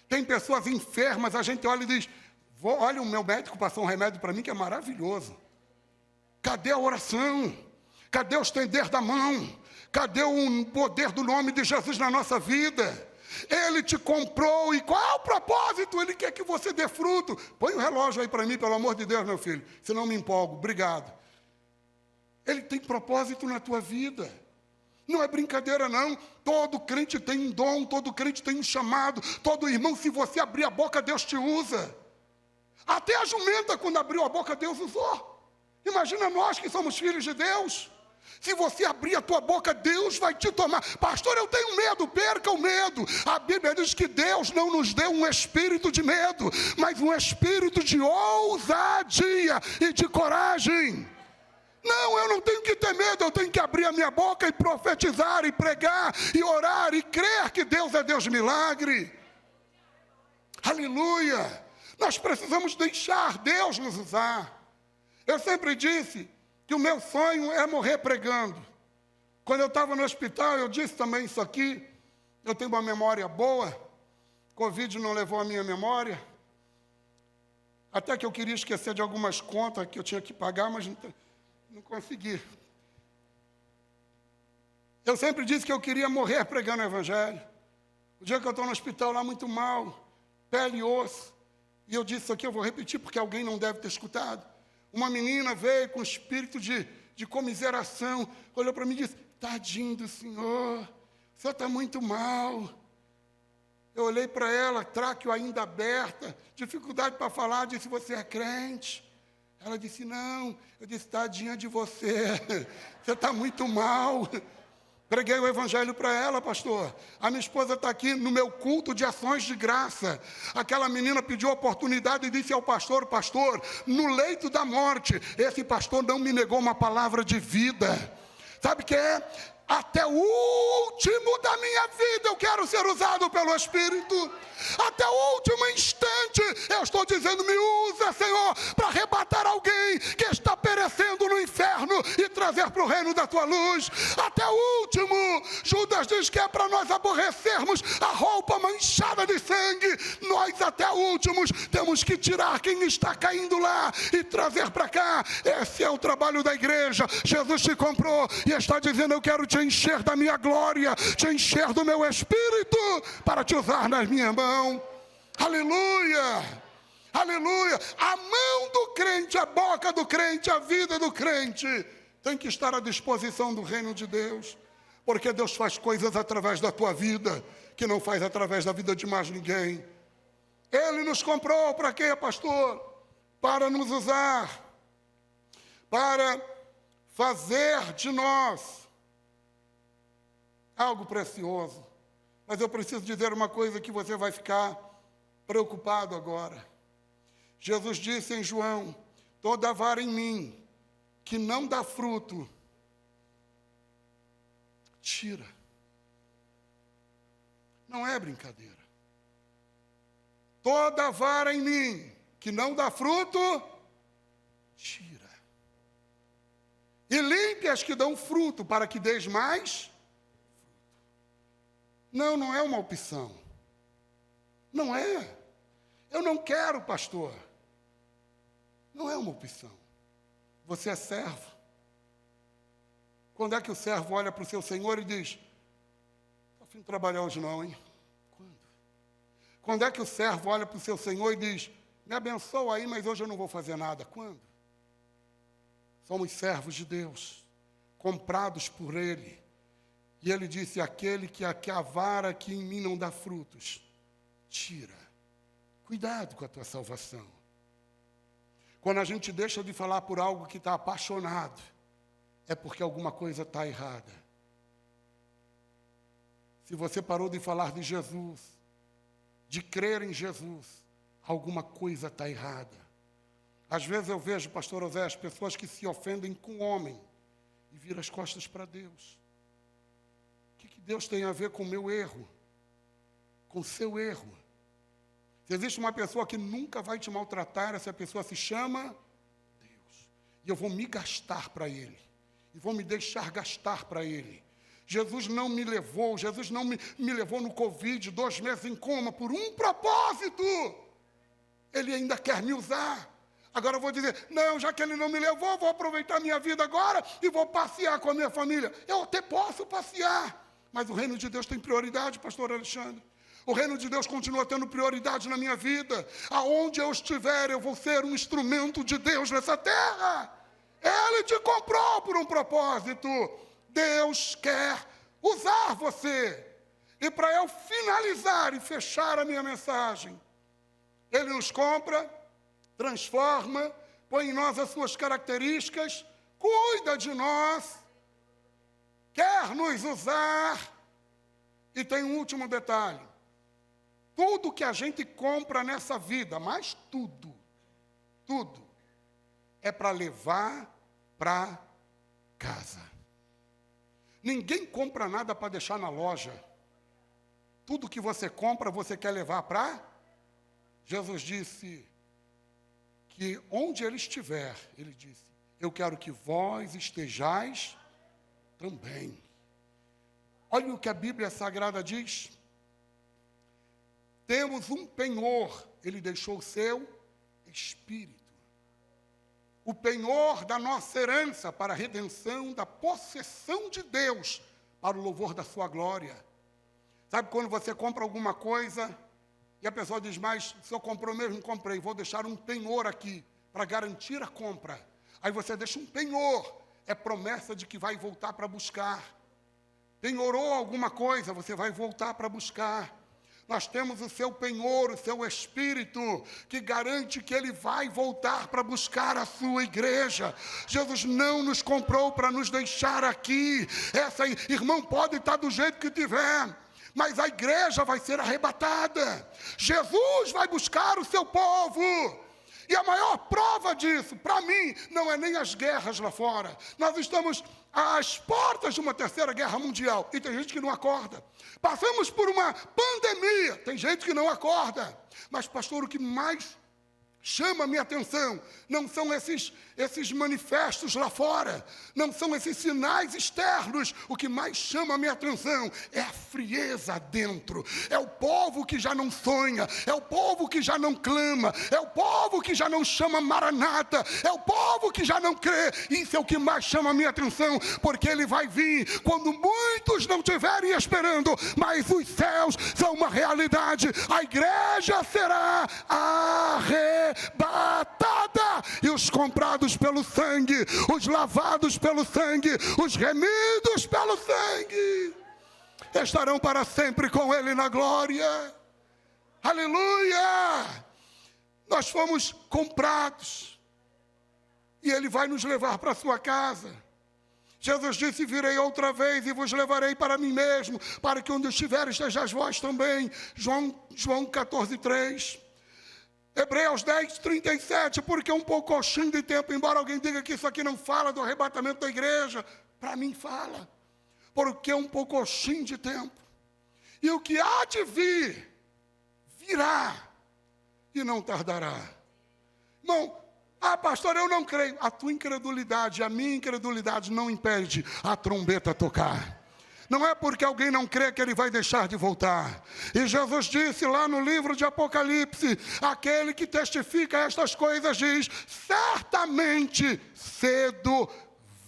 Tem pessoas enfermas, a gente olha e diz, olha, o meu médico passou um remédio para mim que é maravilhoso. Cadê a oração? Cadê o estender da mão? Cadê o poder do nome de Jesus na nossa vida? Ele te comprou e qual é o propósito? Ele quer que você dê fruto. Põe o relógio aí para mim, pelo amor de Deus, meu filho, senão me empolgo, obrigado. Ele tem propósito na tua vida. Não é brincadeira não, todo crente tem um dom, todo crente tem um chamado, todo irmão, se você abrir a boca, Deus te usa. Até a jumenta, quando abriu a boca, Deus usou. Imagina nós que somos filhos de Deus. Se você abrir a tua boca, Deus vai te tomar. Pastor, eu tenho medo, perca o medo. A Bíblia diz que Deus não nos deu um espírito de medo, mas um espírito de ousadia e de coragem. Não, eu não tenho que ter medo, eu tenho que abrir a minha boca e profetizar, e pregar, e orar, e crer que Deus é Deus de milagre. Aleluia! Nós precisamos deixar Deus nos usar. Eu sempre disse que o meu sonho é morrer pregando. Quando eu estava no hospital, eu disse também isso aqui, eu tenho uma memória boa, Covid não levou a minha memória, até que eu queria esquecer de algumas contas que eu tinha que pagar, mas não consegui. Eu sempre disse que eu queria morrer pregando o Evangelho. O dia que eu estou no hospital lá muito mal, pele e osso, e eu disse isso aqui, eu vou repetir porque alguém não deve ter escutado. Uma menina veio com espírito de comiseração, olhou para mim e disse, tadinho do senhor, o senhor está muito mal. Eu olhei para ela, tráqueo ainda aberta, dificuldade para falar, disse, você é crente? Ela disse, não. Eu disse, tadinha de você. Você está muito mal. Preguei o evangelho para ela, pastor. A minha esposa está aqui no meu culto de ações de graça. Aquela menina pediu oportunidade e disse ao pastor, pastor, no leito da morte, esse pastor não me negou uma palavra de vida. Sabe o que é? Até o último da minha vida eu quero ser usado pelo Espírito. Até o último instante eu estou dizendo, me usa, Senhor, para arrebatar alguém que está perecendo no inferno e trazer para o reino da tua luz. Até o último. Judas diz que é para nós aborrecermos a roupa manchada de sangue. Nós até o último temos que tirar quem está caindo lá e trazer para cá. Esse é o trabalho da igreja. Jesus te comprou e está dizendo, eu quero te encher da minha glória, te encher do meu Espírito para te usar nas minhas mãos. Aleluia, aleluia. A mão do crente, a boca do crente, a vida do crente tem que estar à disposição do reino de Deus, porque Deus faz coisas através da tua vida que não faz através da vida de mais ninguém. Ele nos comprou para quê, pastor? Para nos usar, para fazer de nós algo precioso. Mas eu preciso dizer uma coisa que você vai ficar preocupado agora. Jesus disse em João, toda vara em mim que não dá fruto, tira. Não é brincadeira. Toda vara em mim que não dá fruto, tira. E limpe as que dão fruto, para que dês mais. Não, não é uma opção. Não é. Eu não quero, pastor. Não é uma opção. Você é servo. Quando é que o servo olha para o seu senhor e diz, estou a fim de trabalhar hoje não, hein? Quando? Quando é que o servo olha para o seu senhor e diz, me abençoa aí, mas hoje eu não vou fazer nada? Quando? Somos servos de Deus, comprados por Ele. E Ele disse, aquele que a vara que em mim não dá frutos, tira. Cuidado com a tua salvação. Quando a gente deixa de falar por algo que está apaixonado, é porque alguma coisa está errada. Se você parou de falar de Jesus, de crer em Jesus, alguma coisa está errada. Às vezes eu vejo, pastor José, as pessoas que se ofendem com o homem e viram as costas para Deus. O que Deus tem a ver com o meu erro? Com o seu erro? Se existe uma pessoa que nunca vai te maltratar, essa pessoa se chama Deus. E eu vou me gastar para Ele. E vou me deixar gastar para Ele. Jesus não me levou no Covid, 2 meses em coma, por um propósito. Ele ainda quer me usar. Agora eu vou dizer, não, já que Ele não me levou, vou aproveitar a minha vida agora e vou passear com a minha família. Eu até posso passear, mas o reino de Deus tem prioridade, pastor Alexandre. O reino de Deus continua tendo prioridade na minha vida. Aonde eu estiver, eu vou ser um instrumento de Deus nessa terra. Ele te comprou por um propósito. Deus quer usar você. E para eu finalizar e fechar a minha mensagem, Ele nos compra, transforma, põe em nós as suas características, cuida de nós, quer nos usar. E tem um último detalhe. Tudo que a gente compra nessa vida, mas tudo, é para levar para casa. Ninguém compra nada para deixar na loja. Tudo que você compra, você quer levar para... Jesus disse que onde Ele estiver, Ele disse, eu quero que vós estejais também. Olha o que a Bíblia Sagrada diz. Temos um penhor, Ele deixou o seu Espírito. O penhor da nossa herança para a redenção da possessão de Deus, para o louvor da sua glória. Sabe quando você compra alguma coisa e a pessoa diz, mas se eu comprou mesmo, comprei, vou deixar um penhor aqui para garantir a compra. Aí você deixa um penhor, é promessa de que vai voltar para buscar. Penhorou alguma coisa, você vai voltar para buscar. Nós temos o seu penhor, o seu Espírito, que garante que Ele vai voltar para buscar a sua igreja. Jesus não nos comprou para nos deixar aqui. Essa irmão pode estar do jeito que tiver, mas a igreja vai ser arrebatada. Jesus vai buscar o seu povo. E a maior prova disso, para mim, não é nem as guerras lá fora. Nós estamos às portas de uma terceira guerra mundial, e tem gente que não acorda. Passamos por uma pandemia, tem gente que não acorda. Mas, pastor, o que mais chama a minha atenção não são esses manifestos lá fora, não são esses sinais externos. O que mais chama a minha atenção é a frieza dentro. É o povo que já não sonha, é o povo que já não clama, é o povo que já não chama Maranata, é o povo que já não crê. Isso é o que mais chama a minha atenção, porque ele vai vir quando muitos não estiverem esperando, mas os céus são uma realidade. A igreja será arrebatada, e os comprados pelo sangue, os lavados pelo sangue, os remidos pelo sangue, estarão para sempre com Ele na glória. Aleluia! Nós fomos comprados, e Ele vai nos levar para a sua casa. Jesus disse: virei outra vez e vos levarei para mim mesmo, para que onde estiver estejais vós também. João 14:3. Hebreus 10:37, porque um pouquinho de tempo, embora alguém diga que isso aqui não fala do arrebatamento da igreja, para mim fala, porque um pouquinho de tempo, e o que há de vir, virá, e não tardará. Irmão, pastor, eu não creio. A tua incredulidade, a minha incredulidade não impede a trombeta tocar. Não é porque alguém não crê que Ele vai deixar de voltar. E Jesus disse lá no livro de Apocalipse: aquele que testifica estas coisas diz: certamente cedo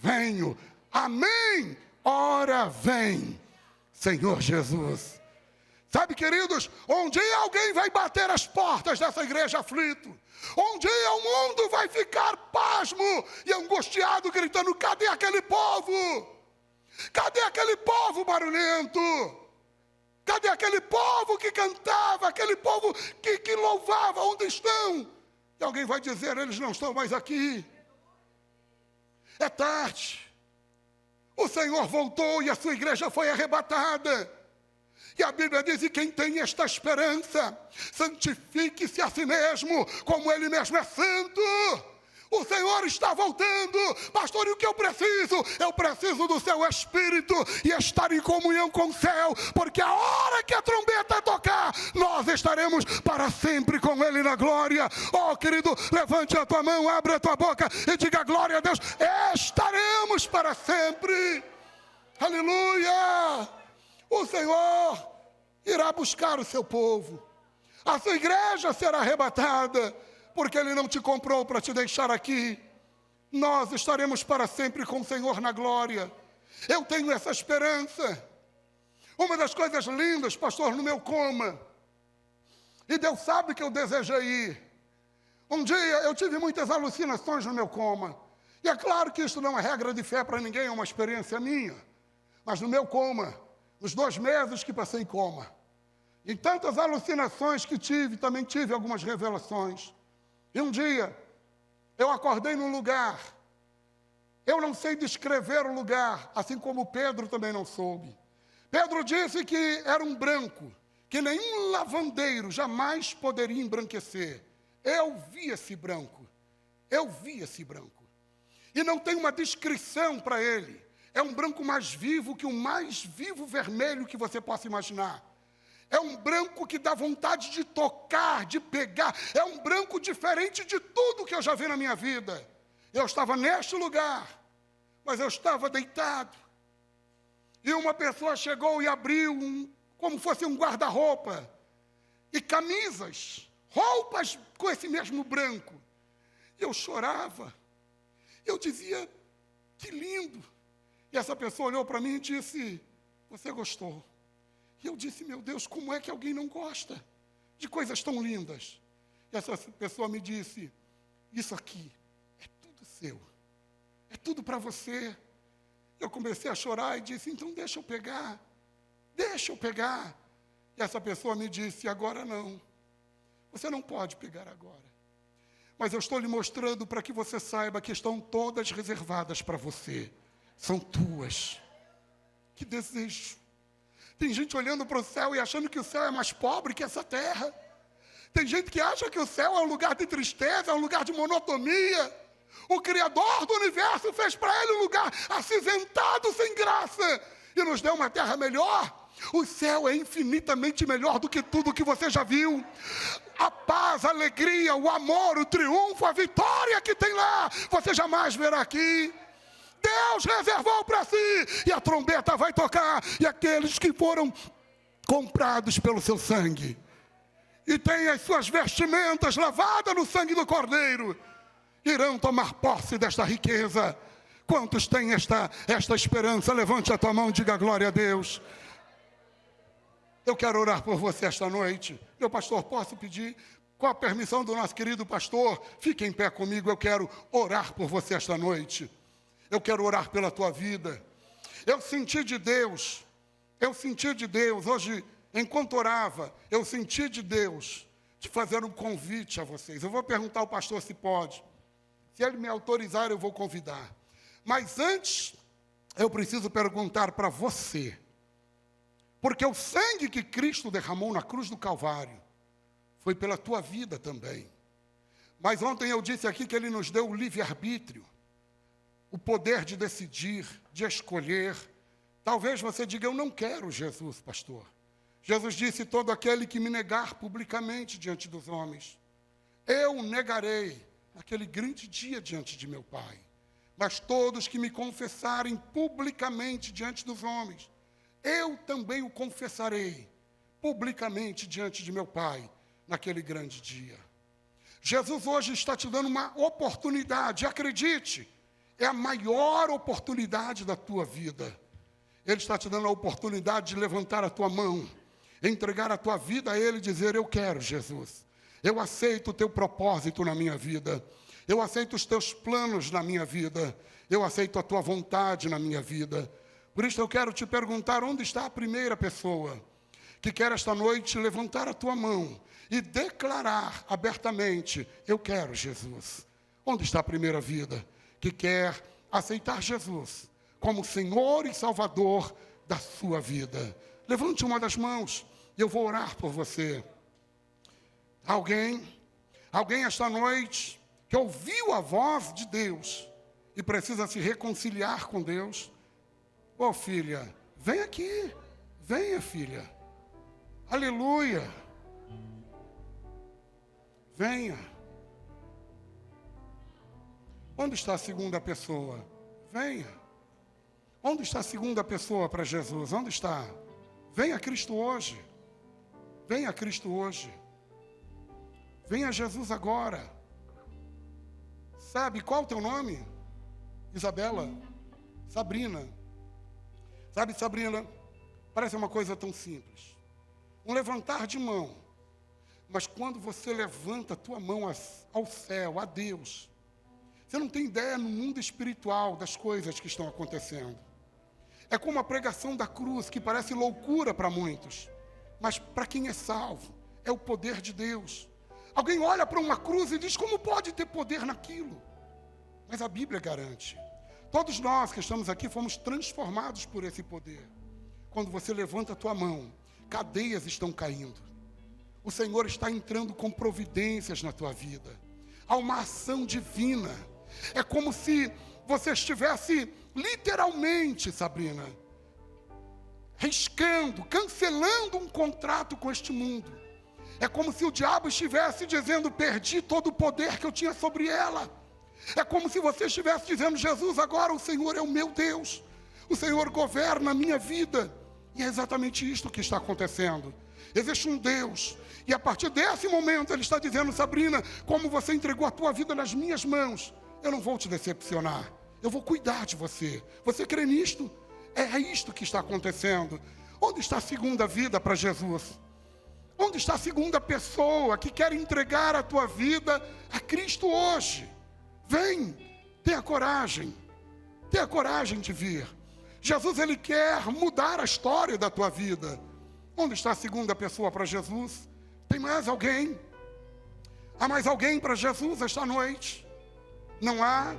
venho. Amém? Ora vem, Senhor Jesus. Sabe, queridos, um dia alguém vai bater as portas dessa igreja aflito. Um dia o mundo vai ficar pasmo e angustiado, gritando: cadê aquele povo? Cadê aquele povo barulhento? Cadê aquele povo que cantava? Aquele povo que louvava? Onde estão? E alguém vai dizer: eles não estão mais aqui. É tarde. O Senhor voltou e a sua igreja foi arrebatada. E a Bíblia diz: e quem tem esta esperança, santifique-se a si mesmo, como Ele mesmo é santo. O Senhor está voltando. Pastor, e o que eu preciso? Eu preciso do seu Espírito e estar em comunhão com o céu, porque a hora que a trombeta tocar, nós estaremos para sempre com Ele na glória. Oh, querido, levante a tua mão, abre a tua boca e diga glória a Deus. Estaremos para sempre. Aleluia! O Senhor irá buscar o seu povo. A sua igreja será arrebatada, porque Ele não te comprou para te deixar aqui. Nós estaremos para sempre com o Senhor na glória. Eu tenho essa esperança. Uma das coisas lindas, pastor, no meu coma, e Deus sabe que eu desejei ir. Um dia eu tive muitas alucinações no meu coma. E é claro que isso não é regra de fé para ninguém, é uma experiência minha. Mas no meu coma, nos 2 meses que passei em coma, em tantas alucinações que tive, também tive algumas revelações. E um dia, eu acordei num lugar, eu não sei descrever o lugar, assim como Pedro também não soube. Pedro disse que era um branco, que nenhum lavandeiro jamais poderia embranquecer. Eu vi esse branco, E não tem uma descrição para ele. É um branco mais vivo que o mais vivo vermelho que você possa imaginar. É um branco que dá vontade de tocar, de pegar. É um branco diferente de tudo que eu já vi na minha vida. Eu estava neste lugar, mas eu estava deitado. E uma pessoa chegou e abriu como fosse um guarda-roupa. E camisas, roupas com esse mesmo branco. E eu chorava. Eu dizia: que lindo. E essa pessoa olhou para mim e disse: você gostou? E eu disse: meu Deus, como é que alguém não gosta de coisas tão lindas? E essa pessoa me disse: isso aqui é tudo seu, é tudo para você. Eu comecei a chorar e disse: então deixa eu pegar. E essa pessoa me disse, agora não. Você não pode pegar agora. Mas eu estou lhe mostrando para que você saiba que estão todas reservadas para você. São tuas. Que desejo. Tem gente olhando para o céu e achando que o céu é mais pobre que essa terra. Tem gente que acha que o céu é um lugar de tristeza, é um lugar de monotonia. O Criador do universo fez para ele um lugar acinzentado, sem graça, e nos deu uma terra melhor. O céu é infinitamente melhor do que tudo que você já viu. A paz, a alegria, o amor, o triunfo, a vitória que tem lá, você jamais verá aqui. Deus reservou para si, e a trombeta vai tocar, e aqueles que foram comprados pelo seu sangue, e têm as suas vestimentas lavadas no sangue do Cordeiro, irão tomar posse desta riqueza. Quantos têm esta esperança? Levante a tua mão e diga glória a Deus. Eu quero orar por você esta noite. Meu pastor, posso pedir? Com a permissão do nosso querido pastor, fique em pé comigo, eu quero orar por você esta noite. Eu quero orar pela tua vida. Eu senti de Deus, hoje, enquanto orava, eu senti de Deus de fazer um convite a vocês. Eu vou perguntar ao pastor se pode. Se ele me autorizar, eu vou convidar. Mas antes, eu preciso perguntar para você. Porque o sangue que Cristo derramou na cruz do Calvário foi pela tua vida também. Mas ontem eu disse aqui que Ele nos deu o livre-arbítrio, o poder de decidir, de escolher. Talvez você diga, eu não quero Jesus, pastor. Jesus disse, todo aquele que me negar publicamente diante dos homens, eu negarei naquele grande dia diante de meu Pai. Mas todos que me confessarem publicamente diante dos homens, eu também o confessarei publicamente diante de meu Pai, naquele grande dia. Jesus hoje está te dando uma oportunidade, acredite, é a maior oportunidade da tua vida. Ele está te dando a oportunidade de levantar a tua mão, entregar a tua vida a Ele e dizer, eu quero, Jesus. Eu aceito o teu propósito na minha vida. Eu aceito os teus planos na minha vida. Eu aceito a tua vontade na minha vida. Por isso eu quero te perguntar, onde está a primeira pessoa que quer esta noite levantar a tua mão e declarar abertamente, eu quero Jesus. Onde está a primeira vida que quer aceitar Jesus como Senhor e Salvador da sua vida? Levante uma das mãos e eu vou orar por você. Alguém esta noite que ouviu a voz de Deus e precisa se reconciliar com Deus. Ô filha, vem aqui, venha filha, aleluia, venha. Onde está a segunda pessoa? Venha. Onde está a segunda pessoa para Jesus? Onde está? Venha a Cristo hoje, venha a Cristo hoje, venha a Jesus agora. Sabe qual é o teu nome? Isabela, Sabrina. Sabe, Sabrina, parece uma coisa tão simples. Um levantar de mão. Mas quando você levanta a tua mão ao céu, a Deus, você não tem ideia no mundo espiritual das coisas que estão acontecendo. É como a pregação da cruz, que parece loucura para muitos. Mas para quem é salvo, é o poder de Deus. Alguém olha para uma cruz e diz, como pode ter poder naquilo? Mas a Bíblia garante. Todos nós que estamos aqui fomos transformados por esse poder. Quando você levanta a tua mão, cadeias estão caindo. O Senhor está entrando com providências na tua vida. Há uma ação divina. É como se você estivesse literalmente, Sabrina, riscando, cancelando um contrato com este mundo. É como se o diabo estivesse dizendo, perdi todo o poder que eu tinha sobre ela. É como se você estivesse dizendo, Jesus, agora o Senhor é o meu Deus. O Senhor governa a minha vida. E é exatamente isto que está acontecendo. Existe um Deus. E a partir desse momento Ele está dizendo, Sabrina, como você entregou a tua vida nas minhas mãos, eu não vou te decepcionar. Eu vou cuidar de você. Você crê nisto? É isto que está acontecendo. Onde está a segunda vida para Jesus? Onde está a segunda pessoa que quer entregar a tua vida a Cristo hoje? Vem, tenha coragem de vir. Jesus, Ele quer mudar a história da tua vida. Onde está a segunda pessoa para Jesus? Tem mais alguém? Há mais alguém para Jesus esta noite? Não há?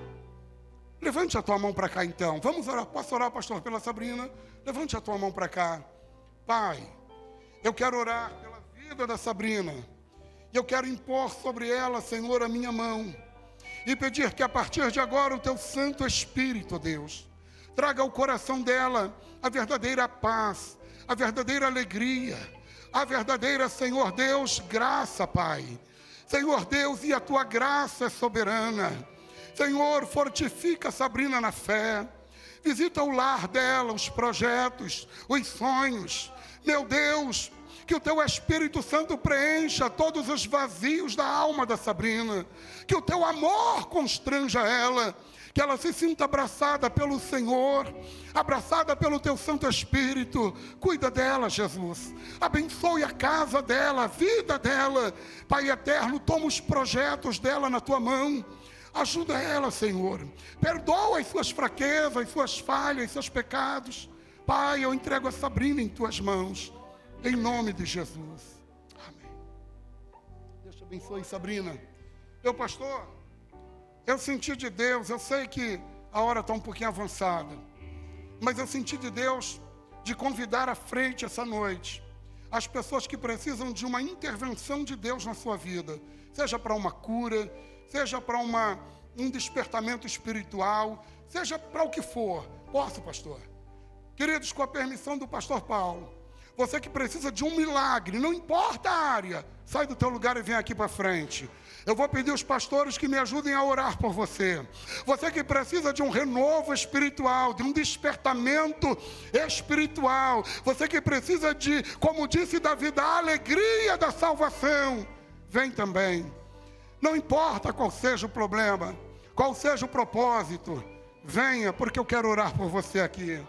Levante a tua mão para cá então. Vamos orar. Posso orar, pastor, pela Sabrina? Levante a tua mão para cá. Pai, eu quero orar pela vida da Sabrina. E eu quero impor sobre ela, Senhor, a minha mão. E pedir que a partir de agora o teu Santo Espírito, Deus, traga ao coração dela a verdadeira paz, a verdadeira alegria, a verdadeira, Senhor Deus, graça, Pai. Senhor Deus, e a tua graça é soberana. Senhor, fortifica a Sabrina na fé. Visita o lar dela, os projetos, os sonhos. Meu Deus, que o teu Espírito Santo preencha todos os vazios da alma da Sabrina. Que o teu amor constranja ela. Que ela se sinta abraçada pelo Senhor, abraçada pelo teu Santo Espírito. Cuida dela, Jesus. Abençoe a casa dela, a vida dela. Pai eterno, toma os projetos dela na tua mão. Ajuda ela, Senhor. Perdoa as suas fraquezas, as suas falhas, seus pecados. Pai, eu entrego a Sabrina em tuas mãos. Em nome de Jesus. Amém. Deus te abençoe, Sabrina. Meu pastor, eu senti de Deus, eu sei que a hora está um pouquinho avançada, mas eu senti de Deus de convidar à frente essa noite as pessoas que precisam de uma intervenção de Deus na sua vida, seja para uma cura, seja para um despertamento espiritual, seja para o que for. Posso, pastor? Queridos, com a permissão do pastor Paulo, você que precisa de um milagre, não importa a área, sai do teu lugar e vem aqui para frente. Eu vou pedir aos pastores que me ajudem a orar por você. Você que precisa de um renovo espiritual, de um despertamento espiritual. Você que precisa de, como disse Davi, da alegria da salvação. Vem também. Não importa qual seja o problema, qual seja o propósito. Venha, porque eu quero orar por você aqui.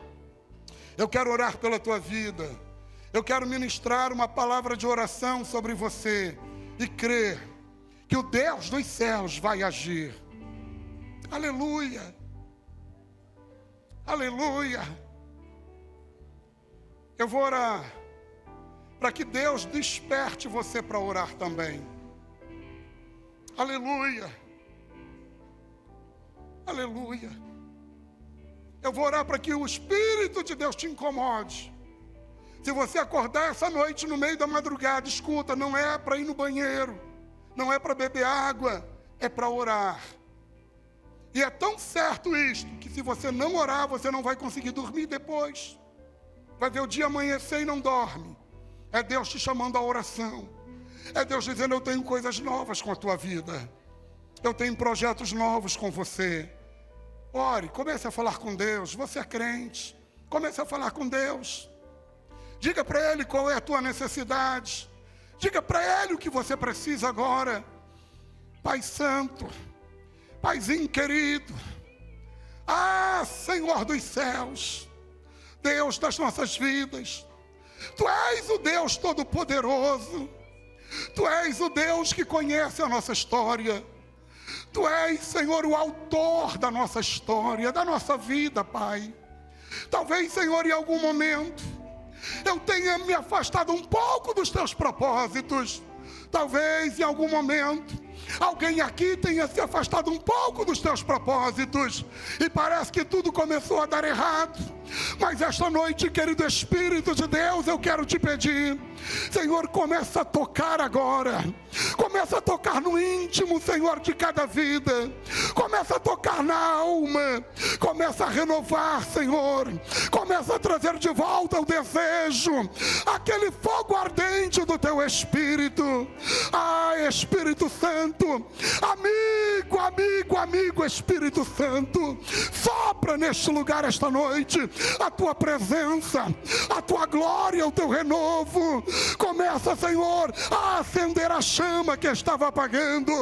Eu quero orar pela tua vida. Eu quero ministrar uma palavra de oração sobre você. E crer que o Deus dos céus vai agir. Aleluia. Aleluia. Eu vou orar para que Deus desperte você para orar também. Aleluia. Aleluia. Eu vou orar para que o Espírito de Deus te incomode. Se você acordar essa noite no meio da madrugada, escuta, não é para ir no banheiro, não é para beber água, é para orar. E é tão certo isto, que se você não orar, você não vai conseguir dormir depois. Vai ver o dia amanhecer e não dorme. É Deus te chamando à oração. É Deus dizendo, eu tenho coisas novas com a tua vida. Eu tenho projetos novos com você. Ore, comece a falar com Deus. Você é crente, comece a falar com Deus. Diga para Ele qual é a tua necessidade. Diga para Ele o que você precisa agora. Pai Santo, Paizinho querido, ah, Senhor dos céus, Deus das nossas vidas, Tu és o Deus Todo-Poderoso, Tu és o Deus que conhece a nossa história, Tu és, Senhor, o autor da nossa história, da nossa vida, Pai. Talvez, Senhor, em algum momento eu tenha me afastado um pouco dos Teus propósitos. Talvez em algum momento alguém aqui tenha se afastado um pouco dos Teus propósitos e parece que tudo começou a dar errado. Mas esta noite, querido Espírito de Deus, eu quero te pedir, Senhor, começa a tocar agora. Começa a tocar no íntimo, Senhor, de cada vida. Começa a tocar na alma. Começa a renovar, Senhor. Começa a trazer de volta o desejo, aquele fogo ardente do Teu Espírito. Ah, Espírito Santo, amigo, amigo, amigo Espírito Santo, sopra neste lugar esta noite a Tua presença, a Tua glória, o Teu renovo. Começa, Senhor, a acender a chama que estava apagando,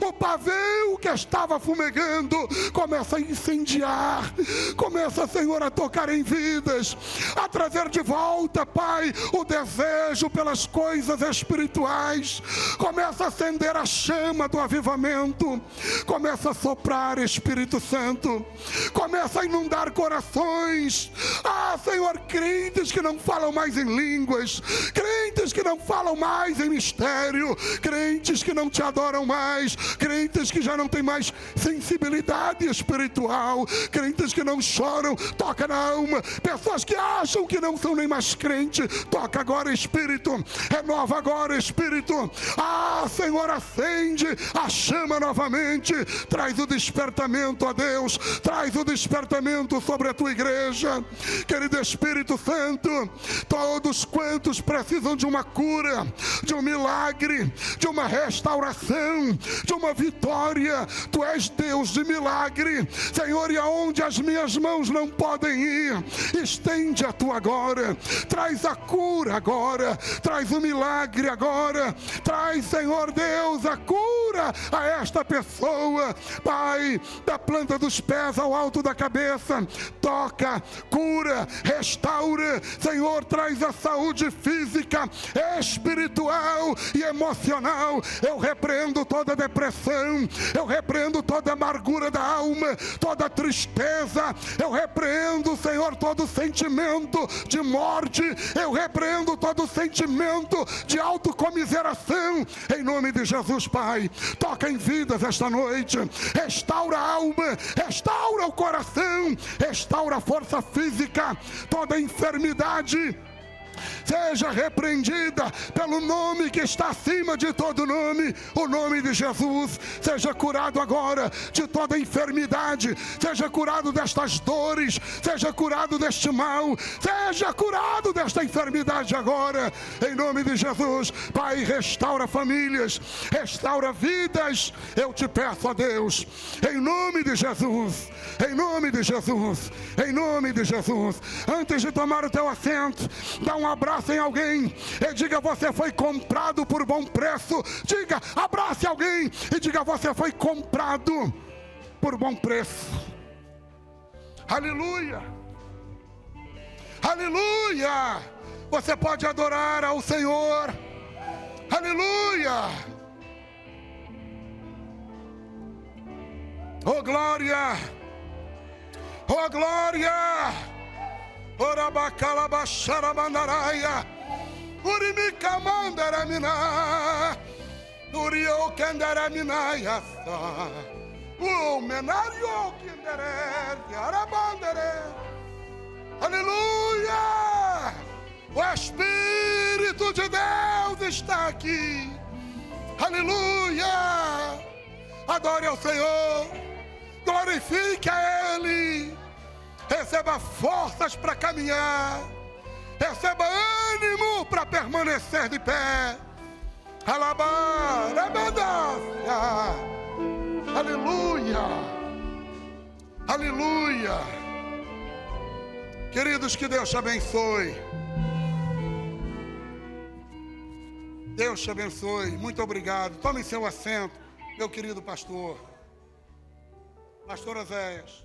o pavio que estava fumegando, começa a incendiar. Começa, Senhor, a tocar em vidas, a trazer de volta, Pai, o desejo pelas coisas espirituais. Começa a acender a chama do avivamento. Começa a soprar, Espírito Santo. Começa a inundar corações crentes. Senhor, crentes que não falam mais em línguas, crentes que não falam mais em mistério, crentes que não te adoram mais, crentes que já não têm mais sensibilidade espiritual, crentes que não choram, toca na alma, pessoas que acham que não são nem mais crentes, toca agora, Espírito, renova agora, Espírito. Senhor, acende a chama novamente, traz o despertamento, ó Deus, traz o despertamento sobre a tua igreja, querido Espírito Santo. Todos quantos precisam de uma cura, de um milagre, de uma restauração, de uma vitória, tu és Deus de milagre, Senhor, e aonde as minhas mãos não podem ir, estende a tua agora, traz a cura agora, traz o milagre agora, traz, Senhor Deus, a cura a esta pessoa, Pai, da planta dos pés ao alto da cabeça, toca, cura, restaura, Senhor, traz a saúde física, espiritual e emocional. Eu repreendo toda depressão, eu repreendo toda amargura da alma, toda tristeza, eu repreendo, Senhor, todo sentimento de morte, eu repreendo todo sentimento de autocomiseração, em nome de Jesus, Pai. Toca em vidas esta noite, restaura a alma, restaura o coração, restaura a força física, toda enfermidade seja repreendida pelo nome que está acima de todo nome, o nome de Jesus. Seja curado agora de toda enfermidade, seja curado destas dores, seja curado deste mal, seja curado desta enfermidade agora, em nome de Jesus. Pai, restaura famílias, restaura vidas, eu te peço, ó Deus, em nome de Jesus, em nome de Jesus, em nome de Jesus. Antes de tomar o teu assento, dá um abraço em alguém e diga: você foi comprado por bom preço. Diga, abrace alguém e diga: você foi comprado por bom preço. Aleluia, aleluia. Você pode adorar ao Senhor. Aleluia. Oh glória, oh glória. Orabacalabaxarabanaraia, Urimicamandaraminá, Uriocandaраminaiasa, O menario Kinderé, Arabandere. Aleluia! O Espírito de Deus está aqui. Aleluia! Adore ao Senhor, glorifique a Ele. Receba forças para caminhar, receba ânimo para permanecer de pé. Alabar, abençoa. Aleluia, aleluia. Queridos, que Deus te abençoe. Deus te abençoe, muito obrigado. Tome seu assento, meu querido pastor. Pastor Oséias.